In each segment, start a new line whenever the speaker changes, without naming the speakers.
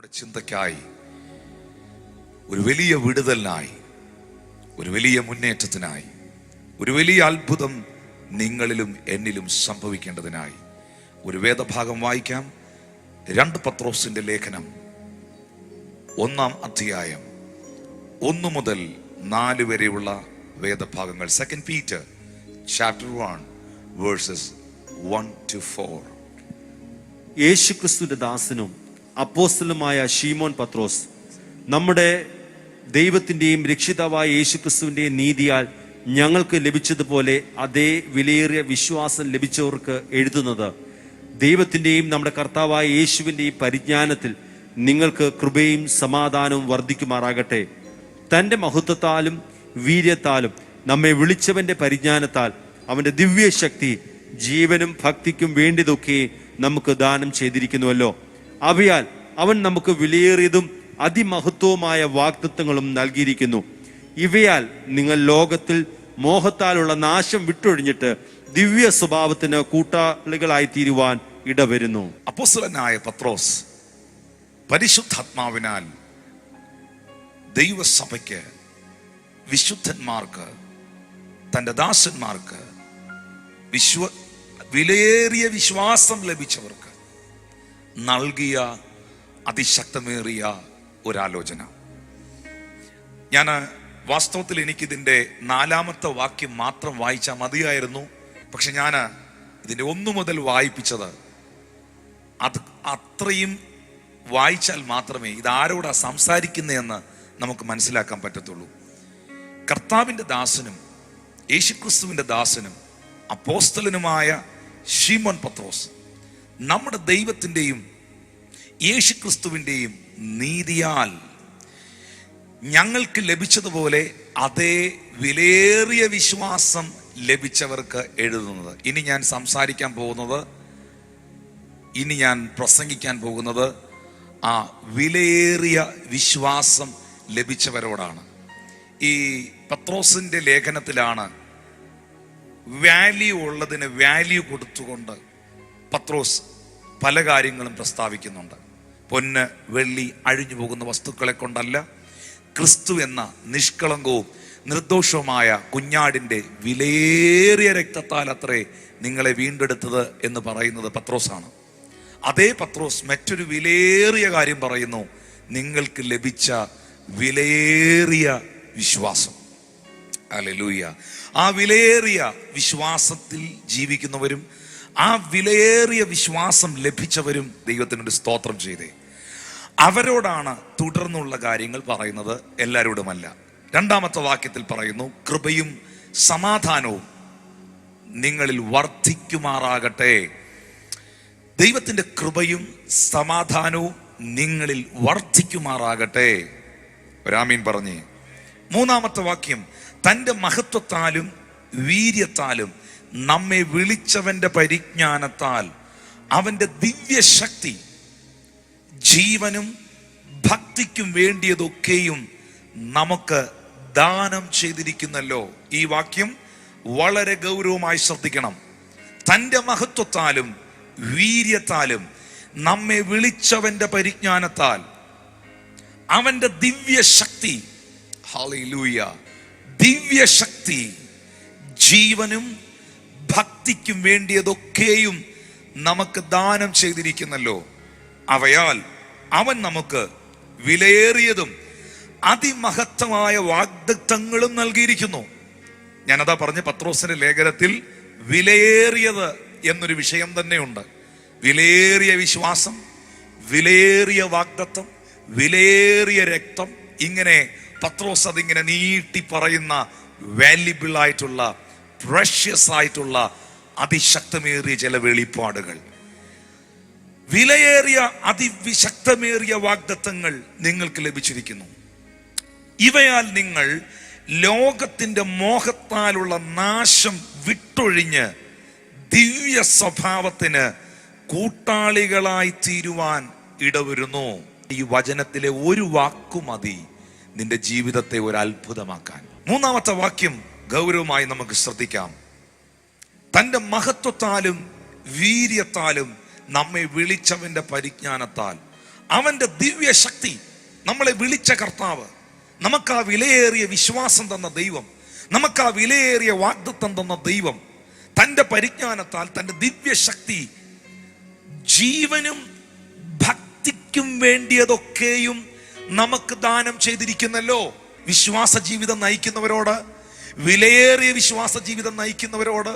നമ്മുടെ ചിന്തയ്ക്കായി, ഒരു വലിയ വിടുതലിനായി, ഒരു വലിയ മുന്നേറ്റത്തിനായി, ഒരു വലിയ അത്ഭുതം നിങ്ങളിലും എന്നിലും സംഭവിക്കേണ്ടതിനായി ഒരു വേദഭാഗം വായിക്കാം. 2 പത്രോസിന്റെ ലേഖനം 1-ാം അധ്യായം 1 മുതൽ 4 വരെയുള്ള വേദഭാഗങ്ങൾ. 2 Peter chapter 1 verses 1 to 4.
യേശുക്രിസ്തുവിന്റെ ദാസനും അപ്പോസ്തലനുമായ ശീമോൻ പത്രോസ്, നമ്മുടെ ദൈവത്തിന്റെയും രക്ഷിതാവായ യേശുക്രിസ്തുവിന്റെയും നീതിയാൽ ഞങ്ങൾക്ക് ലഭിച്ചതുപോലെ അതേ വിലയേറിയ വിശ്വാസം ലഭിച്ചവർക്ക് എഴുതുന്നത്, ദൈവത്തിന്റെയും നമ്മുടെ കർത്താവായ യേശുവിന്റെയും പരിജ്ഞാനത്തിൽ നിങ്ങൾക്ക് കൃപയും സമാധാനവും വർദ്ധിക്കുമാറാകട്ടെ. തന്റെ മഹത്വത്താലും വീര്യത്താലും നമ്മെ വിളിച്ചവന്റെ പരിജ്ഞാനത്താൽ അവന്റെ ദിവ്യശക്തി ജീവനും ഭക്തിക്കും വേണ്ടിയതൊക്കെ നമുക്ക് ദാനം ചെയ്തിരിക്കുന്നുവല്ലോ. അവയാൽ അവൻ നമുക്ക് വിലയേറിയതും അതിമഹത്വവുമായ വാഗ്ദത്തങ്ങളും നൽകിയിരിക്കുന്നു. ഇവയാൽ നിങ്ങൾ ലോകത്തിൽ മോഹത്താലുള്ള നാശം വിട്ടൊഴിഞ്ഞിട്ട് ദിവ്യ സ്വഭാവത്തിന് കൂട്ടാളികളായി തീരുവാൻ ഇടവരുന്നു.
അപ്പോസ്തലനായ പത്രോസ് പരിശുദ്ധാത്മാവിനാൽ ദൈവസഭയ്ക്ക്, വിശുദ്ധന്മാർക്ക്, തന്റെ ദാസന്മാർക്ക്, വിലയേറിയ വിശ്വാസം ലഭിച്ചവർക്ക് നൽകിയ അതിശക്തമേറിയ ഒരാലോചന. ഞാൻ വാസ്തവത്തിൽ എനിക്കിതിൻ്റെ 4-ാമത്തെ വാക്യം മാത്രം വായിച്ചാൽ മതിയായിരുന്നു. പക്ഷെ ഞാൻ ഇതിൻ്റെ 1 മുതൽ വായിപ്പിച്ചത് അത് അത്രയും വായിച്ചാൽ മാത്രമേ ഇതാരോടാ സംസാരിക്കുന്നതെന്ന് നമുക്ക് മനസ്സിലാക്കാൻ പറ്റത്തുള്ളൂ. കർത്താവിൻ്റെ ദാസനും യേശുക്രിസ്തുവിൻ്റെ ദാസനും അപ്പോസ്തലനുമായ ശീമോൻ പത്രോസ്, നമ്മുടെ ദൈവത്തിൻ്റെയും യേശുക്രിസ്തുവിൻ്റെയും നീതിയാൽ ഞങ്ങൾക്ക് ലഭിച്ചതുപോലെ അതേ വിലയേറിയ വിശ്വാസം ലഭിച്ചവർക്ക് എഴുതുന്നത്. ഇനി ഞാൻ പ്രസംഗിക്കാൻ പോകുന്നത് ആ വിലയേറിയ വിശ്വാസം ലഭിച്ചവരോടാണ്. ഈ പത്രോസിന്റെ ലേഖനത്തിലാണ് വാല്യൂ ഉള്ളതിന് വാല്യൂ കൊടുത്തുകൊണ്ട് പത്രോസ് പല കാര്യങ്ങളും പ്രസ്താവിക്കുന്നുണ്ട്. പൊന്ന് വെള്ളി അഴിഞ്ഞു പോകുന്ന വസ്തുക്കളെ കൊണ്ടല്ല, ക്രിസ്തു എന്ന നിഷ്കളങ്കവും നിർദോഷവുമായ കുഞ്ഞാടിന്റെ വിലയേറിയ രക്തത്താൽ അത്രേ നിങ്ങളെ വീണ്ടെടുത്തത് എന്ന് പറയുന്നത് പത്രോസാണ്. അതേ പത്രോസ് മറ്റൊരു വിലയേറിയ കാര്യം പറയുന്നു: നിങ്ങൾക്ക് ലഭിച്ച വിലയേറിയ വിശ്വാസം. ഹല്ലേലൂയ. ആ വിലയേറിയ വിശ്വാസത്തിൽ ജീവിക്കുന്നവരും ആ വിലയേറിയ വിശ്വാസം ലഭിച്ചവരും ദൈവത്തിനൊരു സ്തോത്രം ചെയ്തേ. അവരോടാണ് തുടർന്നുള്ള കാര്യങ്ങൾ പറയുന്നത്, എല്ലാവരോടുമല്ല. 2-ാമത്തെ വാക്യത്തിൽ പറയുന്നു, കൃപയും സമാധാനവും നിങ്ങളിൽ വർദ്ധിക്കുമാറാകട്ടെ. ദൈവത്തിന്റെ കൃപയും സമാധാനവും നിങ്ങളിൽ വർദ്ധിക്കുമാറാകട്ടെ. ഒരാമീൻ പറഞ്ഞേ. 3-ാമത്തെ വാക്യം, തന്റെ മഹത്വത്താലും വീര്യത്താലും നമ്മെ വിളിച്ചവന്റെ പരിജ്ഞാനത്താൽ അവന്റെ ദിവ്യശക്തി ജീവനും ഭക്തിക്കും വേണ്ടിയതൊക്കെയും നമുക്ക് ദാനം ചെയ്തിരിക്കുന്നല്ലോ. ഈ വാക്യം വളരെ ഗൗരവമായി ശ്രദ്ധിക്കണം. തന്റെ മഹത്വത്താലും വീര്യത്താലും നമ്മെ വിളിച്ചവന്റെ പരിജ്ഞാനത്താൽ അവന്റെ ദിവ്യശക്തി, ഹല്ലേലൂയ, ദിവ്യശക്തി ജീവനും ഭക്തിക്കും വേണ്ടിയതൊക്കെയും നമുക്ക് ദാനം ചെയ്തിരിക്കുന്നല്ലോ. അവയാൽ അവൻ നമുക്ക് വിലയേറിയതും അതിമഹത്വമായ വാഗ്ദത്തങ്ങളും നൽകിയിരിക്കുന്നു. ഞാനതാ പറഞ്ഞ പത്രോസിന്റെ ലേഖനത്തിൽ വിലയേറിയത് എന്നൊരു വിഷയം തന്നെയുണ്ട്. വിലയേറിയ വിശ്വാസം, വിലയേറിയ വാഗ്ദത്തം, വിലയേറിയ രക്തം, ഇങ്ങനെ പത്രോസ് അതിങ്ങനെ നീട്ടി പറയുന്ന വാല്യുബിൾ ആയിട്ടുള്ള, പ്രഷ്യസ് ആയിട്ടുള്ള അതിശക്തമേറിയ ചില വെളിപ്പാടുകൾ, വിലയേറിയ അതിശക്തമേറിയ വാഗ്ദത്തങ്ങൾ നിങ്ങൾക്ക് ലഭിച്ചിരിക്കുന്നു. ഇവയാൽ നിങ്ങൾ ലോകത്തിന്റെ മോഹത്താലുള്ള നാശം വിട്ടൊഴിഞ്ഞ് ദിവ്യ സ്വഭാവത്തിന് കൂട്ടാളികളായി തീരുവാൻ ഇടവരുന്നു. ഈ വചനത്തിലെ ഒരു വാക്കു മതി നിന്റെ ജീവിതത്തെ ഒരു അത്ഭുതമാക്കാൻ. 3-ാമത്തെ വാക്യം ഗൗരവമായി നമുക്ക് ശ്രദ്ധിക്കാം. തന്റെ മഹത്വത്താലും വീര്യത്താലും നമ്മെ വിളിച്ചവന്റെ പരിജ്ഞാനത്താൽ അവന്റെ ദിവ്യ ശക്തി, നമ്മളെ വിളിച്ച കർത്താവ്, നമുക്ക് ആ വിലയേറിയ വിശ്വാസം തന്ന ദൈവം, നമുക്ക് ആ വിലയേറിയ വാഗ്ദത്തം തന്ന ദൈവം തന്റെ പരിജ്ഞാനത്താൽ തന്റെ ദിവ്യ ശക്തി ജീവനും ഭക്തിക്കും വേണ്ടിയതൊക്കെയും നമുക്ക് ദാനം ചെയ്തിരിക്കുന്നല്ലോ. വിശ്വാസ ജീവിതം നയിക്കുന്നവരോട്, വിലയേറിയ വിശ്വാസ ജീവിതം നയിക്കുന്നവരോട്,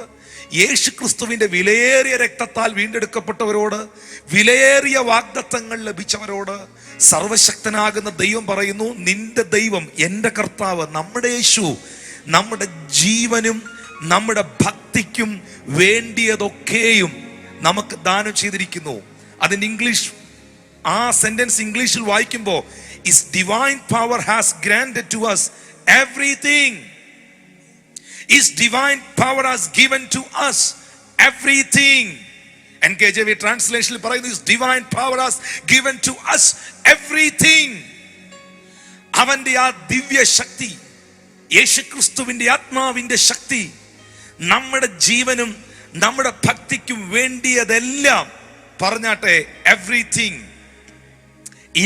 യേശു ക്രിസ്തുവിന്റെ വിലയേറിയ രക്തത്താൽ വീണ്ടെടുക്കപ്പെട്ടവരോട്, വിലയേറിയ വാഗ്ദത്തങ്ങൾ ലഭിച്ചവരോട് സർവശക്തനാകുന്ന ദൈവം പറയുന്നു, നിന്റെ ദൈവം, എൻ്റെ കർത്താവ്, നമ്മുടെ യേശു നമ്മുടെ ജീവനും നമ്മുടെ ഭക്തിക്കും വേണ്ടിയതൊക്കെയും നമുക്ക് ദാനം ചെയ്തിരിക്കുന്നു. അതിന് ഇംഗ്ലീഷ്, ആ സെന്റൻസ് ഇംഗ്ലീഷിൽ വായിക്കുമ്പോൾ, His divine power has granted to us everything. His divine power has given to us everything. NKJV translation പറയുന്നു, His divine power has given to us everything. അവന്റെ ആ ദിവ്യ ശക്തി, യേശുക്രിസ്തുവിന്റെ ആത്മാവിന്റെ ശക്തി നമ്മുടെ ജീവനും നമ്മുടെ ഭക്തിക്കും വേണ്ടിയതെല്ലാം, പറഞ്ഞാട്ടെ, എവ്രിതിങ്,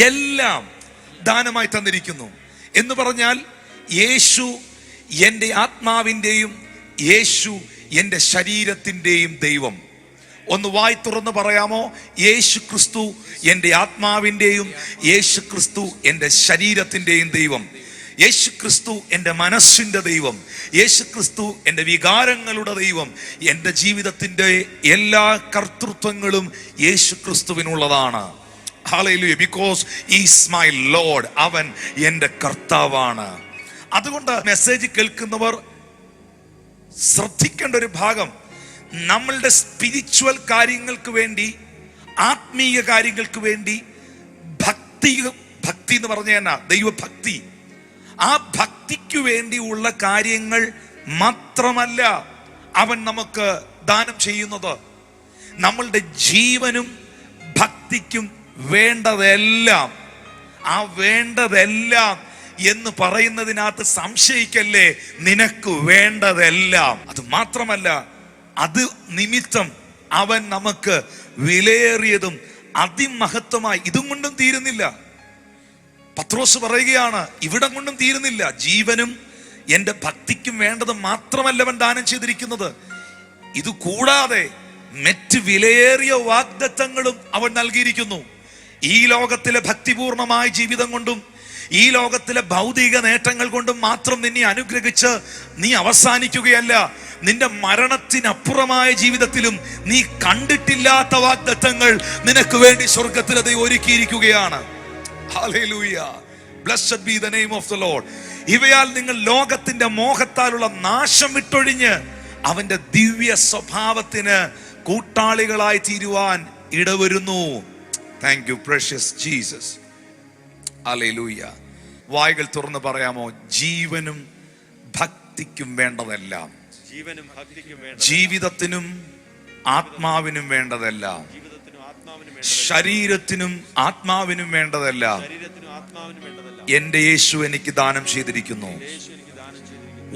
എല്ലാം ദാനമായി തന്നിരിക്കുന്നു. എന്ന് പറഞ്ഞാൽ യേശു എൻ്റെ ആത്മാവിൻ്റെയും യേശു എൻ്റെ ശരീരത്തിൻ്റെയും ദൈവം. ഒന്ന് വായി തുറന്ന് പറയാമോ? യേശു ക്രിസ്തു എൻ്റെ ആത്മാവിൻ്റെയും യേശു ക്രിസ്തു എൻ്റെ ശരീരത്തിൻ്റെയും ദൈവം. യേശു ക്രിസ്തു എൻ്റെ മനസ്സിൻ്റെ ദൈവം. യേശു ക്രിസ്തു എൻ്റെ വികാരങ്ങളുടെ ദൈവം. എൻ്റെ ജീവിതത്തിൻ്റെ എല്ലാ കർത്തൃത്വങ്ങളും യേശു ക്രിസ്തുവിനുള്ളതാണ്. Hallelujah. Because is my lord. അവൻ എൻ്റെ കർത്താവാണ്. അതുകൊണ്ട് മെസ്സേജ് കേൾക്കുന്നവർ ശ്രദ്ധിക്കേണ്ട ഒരു ഭാഗം, നമ്മളുടെ സ്പിരിച്വൽ കാര്യങ്ങൾക്ക് വേണ്ടി, ആത്മീയ കാര്യങ്ങൾക്ക് വേണ്ടി ഭക്തി എന്ന് പറഞ്ഞാൽ ദൈവഭക്തി, ആ ഭക്തിക്ക് വേണ്ടിയുള്ള കാര്യങ്ങൾ മാത്രമല്ല അവൻ നമുക്ക് ദാനം ചെയ്യുന്നത്. നമ്മളുടെ ജീവനും ഭക്തിക്കും വേണ്ടതെല്ലാം, ആ വേണ്ടതെല്ലാം എന്ന് പറയുന്നതിനകത്ത് സംശയിക്കല്ലേ, നിനക്ക് വേണ്ടതെല്ലാം. അത് മാത്രമല്ല, അത് നിമിത്തം അവൻ നമുക്ക് വിലയേറിയതും അതിമഹത്വമായി, ഇതും കൊണ്ടും തീരുന്നില്ല. പത്രോസ് പറയുകയാണ്, ഇവിടം കൊണ്ടും തീരുന്നില്ല. ജീവനും എൻ്റെ ഭക്തിക്കും വേണ്ടത് മാത്രമല്ല അവൻ ദാനം ചെയ്തിരിക്കുന്നത്, ഇത് കൂടാതെ മറ്റ് വിലയേറിയ വാഗ്ദത്തങ്ങളും അവൻ നൽകിയിരിക്കുന്നു. ഈ ലോകത്തിലെ ഭക്തിപൂർണമായ ജീവിതം കൊണ്ടും ഈ ലോകത്തിലെ ഭൗതിക നേട്ടങ്ങൾ കൊണ്ടും മാത്രം നിന്നെ അനുഗ്രഹിച്ച് നീ അവസാനിക്കുകയല്ല. നിന്റെ മരണത്തിനപ്പുറമായ ജീവിതത്തിലും നീ കണ്ടിട്ടില്ലാത്ത വാഗ്ദത്തങ്ങൾ നിനക്ക് വേണ്ടി സ്വർഗത്തിൽ അത് ഒരുക്കിയിരിക്കുകയാണ്. Hallelujah. Blessed be the name of the Lord. ഇവയാൽ നിങ്ങൾ ലോകത്തിന്റെ മോഹത്താലുള്ള നാശം വിട്ടൊഴിഞ്ഞ് അവന്റെ ദിവ്യ സ്വഭാവത്തിന് കൂട്ടാളികളായി തീരുവാൻ ഇടവരുന്നു. Thank you precious Jesus. Hallelujah. വായ്കൾ തുറന്ന് പറയാമോ? ജീവനും ഭക്തിക്കും വേണ്ടതെല്ലാം, ജീവിതത്തിനും ആത്മാവിനും വേണ്ടതെല്ലാം, ശരീരത്തിനും ആത്മാവിനും വേണ്ടതെല്ലാം എന്റെ യേശു എനിക്ക് ദാനം ചെയ്തിരിക്കുന്നു.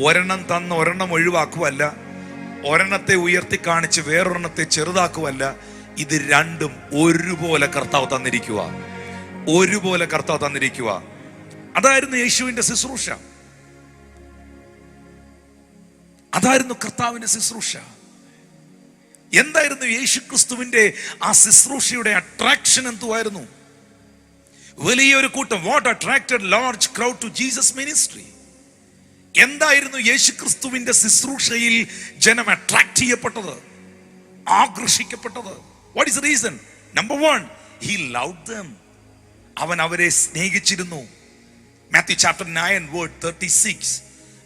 ഒരെണ്ണം തന്ന് ഒരെണ്ണം ഒഴിവാക്കുവല്ല, ഒരെണ്ണത്തെ ഉയർത്തി കാണിച്ച് വേറൊരെണ്ണത്തെ ചെറുതാക്കുവല്ല. ഇത് രണ്ടും ഒരുപോലെ കർത്താവ് തന്നിരിക്കുക, ഒരുപോലെ കർത്താവ് തന്നിരിക്കുക. അതായിരുന്നു യേശുവിന്റെ ശുശ്രൂഷ, അതായിരുന്നു കർത്താവിന്റെ ശുശ്രൂഷ. എന്തായിരുന്നു യേശു ക്രിസ്തുവിന്റെ ആ ശുശ്രൂഷയുടെ അട്രാക്ഷൻ? എന്തുവായിരുന്നു? വലിയൊരു കൂട്ടം. What attracted large crowd to Jesus ministry? എന്തായിരുന്നു യേശു ക്രിസ്തുവിന്റെ ശുശ്രൂഷയിൽ ജനം അട്രാക്ട് ചെയ്യപ്പെട്ടത്, ആകർഷിക്കപ്പെട്ടത്? What is the reason? Number 1, he loved them. അവൻ അവരെ സ്നേഹിച്ചിരുന്നു. മാത്യു ചാപ്റ്റർ 9 വേർഡ് 36,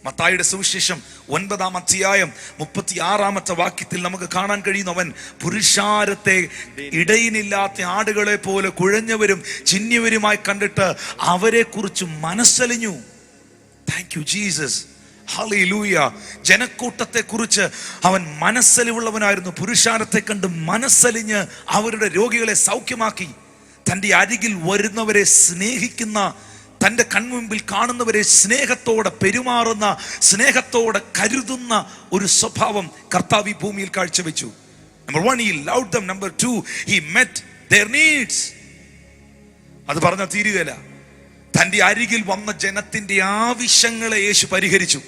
മത്തായിയുടെ സുവിശേഷം 9-ാം അധ്യായം 36-ാമത്തെ വാക്യത്തിൽ നമുക്ക് കാണാൻ കഴിയുന്നു, അവൻ പുരുഷാരത്തെ ഇടയിനില്ലാത്ത ആടുകളെ പോലെ കുഴഞ്ഞവരും ചിന്നിയവരുമായി കണ്ടിട്ട് അവരെ കുറിച്ച് മനസ്സലിഞ്ഞു. Thank you Jesus. ഹല്ലേലൂയ. ജനക്കൂട്ടത്തെ കുറിച്ച് അവൻ മനസ്സലിവുള്ളവനായിരുന്നു. പുരുഷാരത്തെ കണ്ട് മനസ്സലിഞ്ഞ് അവരുടെ രോഗികളെ സൗഖ്യമാക്കി. തൻ്റെ അരികിൽ വരുന്നവരെ സ്നേഹിക്കുന്ന, തൻ്റെ കൺമുമ്പിൽ കാണുന്നവരെ സ്നേഹത്തോടെ പെരുമാറുന്ന, സ്നേഹത്തോടെ കരുതുന്ന ഒരു സ്വഭാവം കർത്താവ് ഈ ഭൂമിയിൽ കാഴ്ചവെച്ചു. Number 1, he loved them. Number 2, he met their needs. അത് പറഞ്ഞാൽ തീരുകയില്ല. തൻ്റെ അരികിൽ വന്ന ജനത്തിന്റെ ആവശ്യങ്ങളെ യേശു പരിഹരിച്ചു.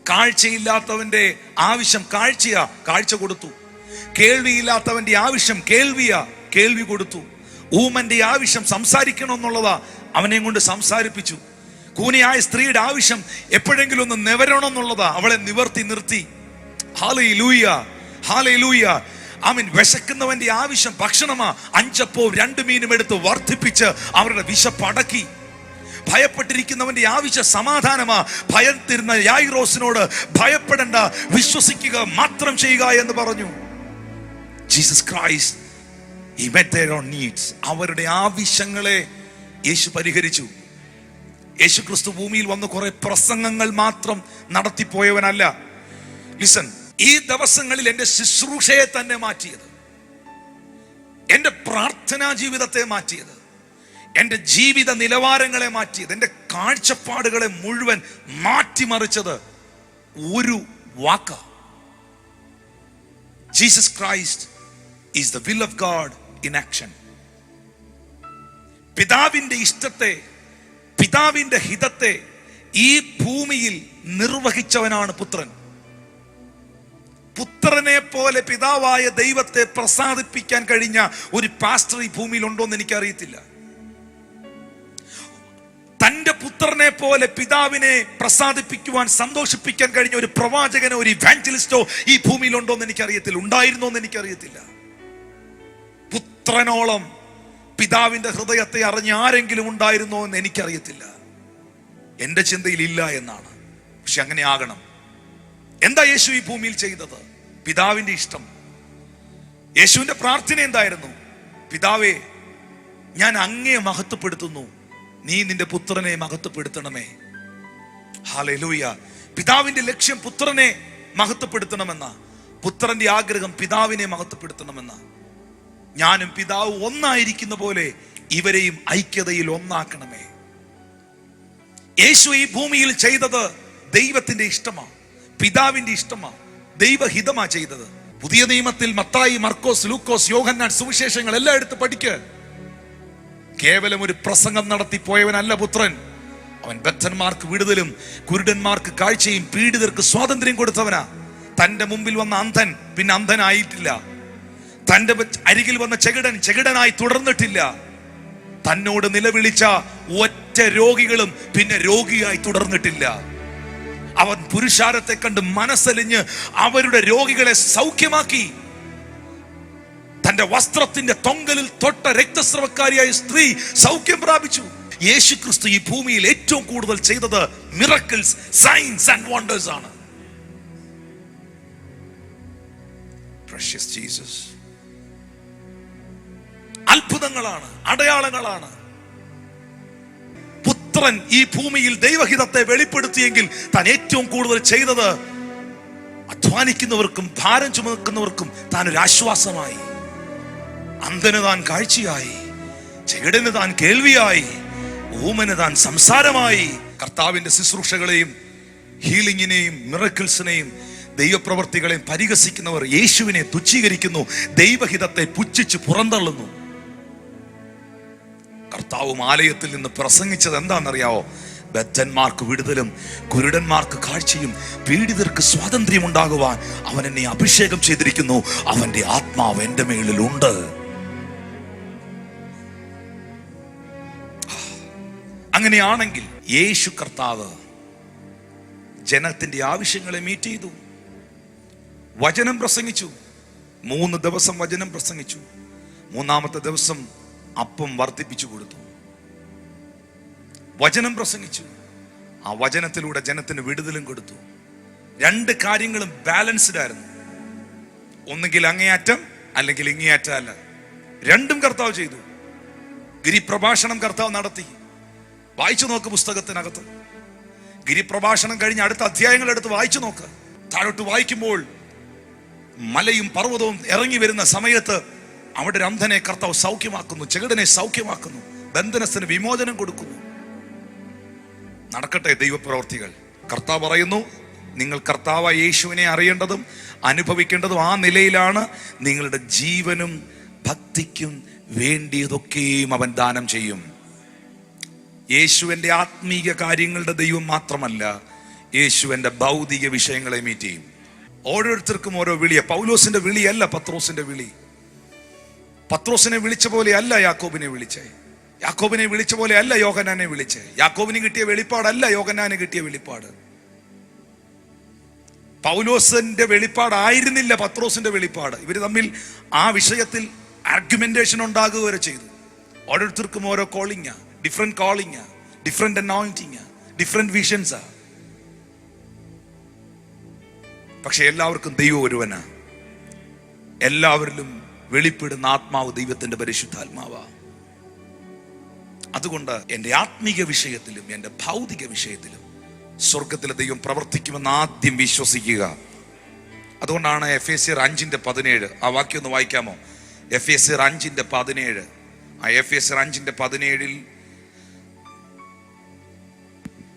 കാഴ്ചയില്ലാത്തവന്റെ ആവശ്യം കാഴ്ചയാ, കാഴ്ച കൊടുത്തു. കേൾവിയില്ലാത്തവന്റെ ആവശ്യം കേൾവിയാ, കേൾവി കൊടുത്തു. ഊമന്റെ ആവശ്യം സംസാരിക്കണമെന്നുള്ളതാ, അവനെ കൊണ്ട് സംസാരിപ്പിച്ചു. കൂനിയായ സ്ത്രീയുടെ ആവശ്യം എപ്പോഴെങ്കിലും ഒന്ന് നിവരണം എന്നുള്ളതാ, അവളെ നിവർത്തി നിർത്തി. Hallelujah, hallelujah. ആമീൻ. വിശക്കുന്നവന്റെ ആവശ്യം ഭക്ഷണമാ, 5 അപ്പവും 2 മീനും എടുത്ത് വർദ്ധിപ്പിച്ച് അവരുടെ വിശപ്പടക്കി. ഭയപ്പെട്ടിരിക്കുന്നവന്റെ ആവശ്യം സമാധാനമാ. ഭയത്തിരുന്ന യായിറോസിനോട് ഭയപ്പെടേണ്ട, വിശ്വസിക്കുക മാത്രം ചെയ്യുക എന്ന് പറഞ്ഞു. Jesus Christ, he met their own needs. അവരുടെ ആവശ്യങ്ങളെ യേശു പരിഹരിച്ചു. യേശു ക്രിസ്തു ഭൂമിയിൽ വന്ന് കുറെ പ്രസംഗങ്ങൾ മാത്രം നടത്തിപ്പോയവനല്ല. ലിസൺ, ഈ ദിവസങ്ങളിൽ എൻ്റെ ശുശ്രൂഷയെ തന്നെ മാറ്റിയത്, എൻ്റെ പ്രാർത്ഥനാ ജീവിതത്തെ മാറ്റിയത്, എൻ്റെ ജീവിത നിലവാരങ്ങളെ മാറ്റിയത്, എൻ്റെ കാഴ്ചപ്പാടുകളെ മുഴുവൻ മാറ്റിമറിച്ചത് ഒരു വാക്ക. Jesus Christ is the will of God in action. പിതാവിന്റെ ഇഷ്ടത്തെ, പിതാവിന്റെ ഹിതത്തെ ഈ ഭൂമിയിൽ നിർവഹിച്ചവനാണ് പുത്രൻ. പുത്രനെ പോലെ പിതാവായ ദൈവത്തെ പ്രസാദിപ്പിക്കാൻ കഴിഞ്ഞ ഒരു പാസ്റ്റർ ഈ ഭൂമിയിൽ ഉണ്ടോ എന്ന് എനിക്കറിയത്തില്ല. തന്റെ പുത്രനെ പോലെ പിതാവിനെ പ്രസാദിപ്പിക്കുവാൻ, സന്തോഷിപ്പിക്കാൻ കഴിഞ്ഞ ഒരു പ്രവാചകനോ ഒരു ഇവാഞ്ചലിസ്റ്റോ ഈ ഭൂമിയിൽ ഉണ്ടോ എന്ന് എനിക്കറിയത്തില്ല. ഉണ്ടായിരുന്നോ എന്ന് എനിക്കറിയത്തില്ല. പുത്രനോളം പിതാവിന്റെ ഹൃദയത്തെ അറിഞ്ഞ ആരെങ്കിലും ഉണ്ടായിരുന്നോ എന്ന് എനിക്കറിയത്തില്ല. എന്റെ ചിന്തയിൽ ഇല്ല എന്നാണ്. പക്ഷെ അങ്ങനെ ആകണം. എന്താ യേശു ഈ ഭൂമിയിൽ ചെയ്തത്? പിതാവിന്റെ ഇഷ്ടം. യേശുവിന്റെ പ്രാർത്ഥന എന്തായിരുന്നു? പിതാവേ, ഞാൻ അങ്ങയെ മഹത്വപ്പെടുത്തുന്നു, നീ നിന്റെ പുത്രനെ മഹത്വപ്പെടുത്തണമേ. ഹല്ലേലൂയ. പിതാവിന്റെ ലക്ഷ്യം പുത്രനെ മഹത്വപ്പെടുത്തണമെന്ന, പുത്രന്റെ ആഗ്രഹം പിതാവിനെ മഹത്വപ്പെടുത്തണമെന്ന. ഞാനും പിതാവ് ഒന്നായിരിക്കുന്ന പോലെ ഇവരെയും ഐക്യതയിൽ ഒന്നാക്കണമേ. യേശു ഈ ഭൂമിയിൽ ചെയ്തത് ദൈവത്തിന്റെ ഇഷ്ടമാണ്, പിതാവിന്റെ ഇഷ്ടമാണ്, ദൈവഹിതമാ ചെയ്തത്. പുതിയ നിയമത്തിൽ മത്തായി, മർക്കോസ്, ലൂക്കോസ്, യോഹന്നാൻ സുവിശേഷങ്ങൾ എല്ലാം എടുത്ത് പഠിക്ക്. കേവലം ഒരു പ്രസംഗം നടത്തി പോയവനല്ല പുത്രൻ. അവൻ ബദ്ധന്മാർക്ക് വിടുതലും കുരുടന്മാർക്ക് കാഴ്ചയും പീഡിതർക്ക് സ്വാതന്ത്ര്യം കൊടുത്തവനാ. തന്റെ മുമ്പിൽ വന്ന അന്ധൻ പിന്നെ അന്ധനായിട്ടില്ല. തന്റെ അരികിൽ വന്ന ചെകിടനായി തുടർന്നിട്ടില്ല. തന്നോട് നിലവിളിച്ച ഒറ്റ രോഗികളും പിന്നെ രോഗിയായി തുടർന്നിട്ടില്ല. അവൻ പുരുഷാരത്തെ കണ്ട് മനസ്സലിഞ്ഞ് അവരുടെ രോഗികളെ സൗഖ്യമാക്കി. തന്റെ വസ്ത്രത്തിന്റെ തൊങ്കലിൽ തൊട്ട രക്തസ്രവക്കാരിയായ സ്ത്രീ സൗഖ്യം പ്രാപിച്ചു. യേശു ക്രിസ്തു ഈ ഭൂമിയിൽ ഏറ്റവും കൂടുതൽ ചെയ്തത് മിറക്കിൾസ്, സൈൻസ് ആൻഡ് വണ്ടേഴ്സ് ആണ്. Precious Jesus. അത്ഭുതങ്ങളാണ്, അടയാളങ്ങളാണ്. പുത്രൻ ഈ ഭൂമിയിൽ ദൈവഹിതത്തെ വെളിപ്പെടുത്തിയെങ്കിൽ താൻ ഏറ്റവും കൂടുതൽ ചെയ്തത് അധ്വാനിക്കുന്നവർക്കും ഭാരം ചുമക്കുന്നവർക്കും താൻ ഒരു ആശ്വാസമായി. അന്ധന് താൻ കാഴ്ചയായി, ചെകിടന് താൻ കേൾവിയായി, ഊമന് താൻ സംസാരമായി. കർത്താവിന്റെ ശുശ്രൂഷകളെയും ഹീലിങ്ങിനെയും മിറക്കിൾസിനെയും ദൈവപ്രവർത്തികളെയും പരിഹസിക്കുന്നവർ യേശുവിനെ തുച്ഛീകരിക്കുന്നു, ദൈവഹിതത്തെ പുച്ഛിച്ച് പുറന്തള്ളുന്നു. കർത്താവും ആലയത്തിൽ നിന്ന് പ്രസംഗിച്ചത് എന്താണെന്നറിയാവോ? ബദ്ധന്മാർക്ക് വിടുതലും കുരുടന്മാർക്ക് കാഴ്ചയും പീഡിതർക്ക് സ്വാതന്ത്ര്യം ഉണ്ടാകുവാൻ അവൻ എന്നെ അഭിഷേകം ചെയ്തിരിക്കുന്നു, അവന്റെ ആത്മാവ് എന്റെ മേളിലുണ്ട്. അങ്ങനെയാണെങ്കിൽ യേശു കർത്താവ് ജനത്തിന്റെ ആവശ്യങ്ങളെ മീറ്റ് ചെയ്തു. വചനം പ്രസംഗിച്ചു. 3 ദിവസം വചനം പ്രസംഗിച്ചു. 3-ാമത്തെ ദിവസം അപ്പം വർദ്ധിപ്പിച്ചു കൊടുത്തു. വചനം പ്രസംഗിച്ചു. ആ വചനത്തിലൂടെ ജനത്തിന് വിടുതലും കൊടുത്തു. 2 കാര്യങ്ങളും ബാലൻസ്ഡ് ആയിരുന്നു. ഒന്നുകിൽ അങ്ങേയറ്റം അല്ലെങ്കിൽ ഇങ്ങേയറ്റം അല്ല. 2ഉം കർത്താവ് ചെയ്തു. ഗിരിപ്രഭാഷണം കർത്താവ് നടത്തി. വായിച്ചു നോക്ക് പുസ്തകത്തിനകത്ത്. ഗിരിപ്രഭാഷണം കഴിഞ്ഞ് അടുത്ത അധ്യായങ്ങൾ എടുത്ത് വായിച്ചു നോക്ക്. താഴോട്ട് വായിക്കുമ്പോൾ മലയും പർവ്വതവും ഇറങ്ങി വരുന്ന സമയത്ത് അവിടെ ഒരു അന്ധനെ കർത്താവ് സൗഖ്യമാക്കുന്നു, ചെകിടനെ സൗഖ്യമാക്കുന്നു, ബന്ധനസ്ഥന് വിമോചനം കൊടുക്കുന്നു. നടക്കട്ടെ ദൈവപ്രവർത്തികൾ. കർത്താവ് പറയുന്നു, നിങ്ങൾ കർത്താവായ യേശുവിനെ അറിയേണ്ടതും അനുഭവിക്കേണ്ടതും ആ നിലയിലാണ് നിങ്ങളുടെ ജീവനും ഭക്തിക്കും വേണ്ടിയതൊക്കെയും അവൻ ദാനം ചെയ്യും. യേശുവിൻ്റെ ആത്മീയ കാര്യങ്ങളുടെ ദൈവം മാത്രമല്ല, യേശുവിൻ്റെ ഭൗതിക വിഷയങ്ങളെ മീറ്റ് ചെയ്യും. ഓരോരുത്തർക്കും ഓരോ വിളിയ. പൗലോസിന്റെ വിളിയല്ല പത്രോസിന്റെ വിളി. പത്രോസിനെ വിളിച്ച പോലെ അല്ല യാക്കോബിനെ വിളിച്ചേ. യാക്കോബിനെ വിളിച്ച പോലെ അല്ല യോഹന്നാനെ വിളിച്ചേ. യാക്കോബിന് കിട്ടിയ വെളിപ്പാടല്ല യോഹന്നാന് കിട്ടിയ വെളിപ്പാട്. പൗലോസിന്റെ വെളിപ്പാടായിരുന്നില്ല പത്രോസിന്റെ വെളിപ്പാട്. ഇവർ തമ്മിൽ ആ വിഷയത്തിൽ ആർഗ്യുമെന്റേഷൻ ഉണ്ടാകുക വരെ ചെയ്തു. ഓരോരുത്തർക്കും ഓരോ calling, different calling, different anointing, different വിഷൻസാ. പക്ഷെ എല്ലാവർക്കും ദൈവം ഒരുവനാ. എല്ലാവരിലും വെളിപ്പെടുന്ന ആത്മാവ് ദൈവത്തിന്റെ പരിശുദ്ധാത്മാവാ. അതുകൊണ്ട് എൻ്റെ ആത്മീക വിഷയത്തിലും എൻ്റെ ഭൗതിക വിഷയത്തിലും സ്വർഗത്തിലെ ദൈവം പ്രവർത്തിക്കുമെന്ന് ആദ്യം വിശ്വസിക്കുക. അതുകൊണ്ടാണ് എഫേസ്യർ 5:17 ആ വാക്യം ഒന്ന് വായിക്കാമോ? എഫേസ്യർ 5:17. ആ എഫേസ്യർ 5:17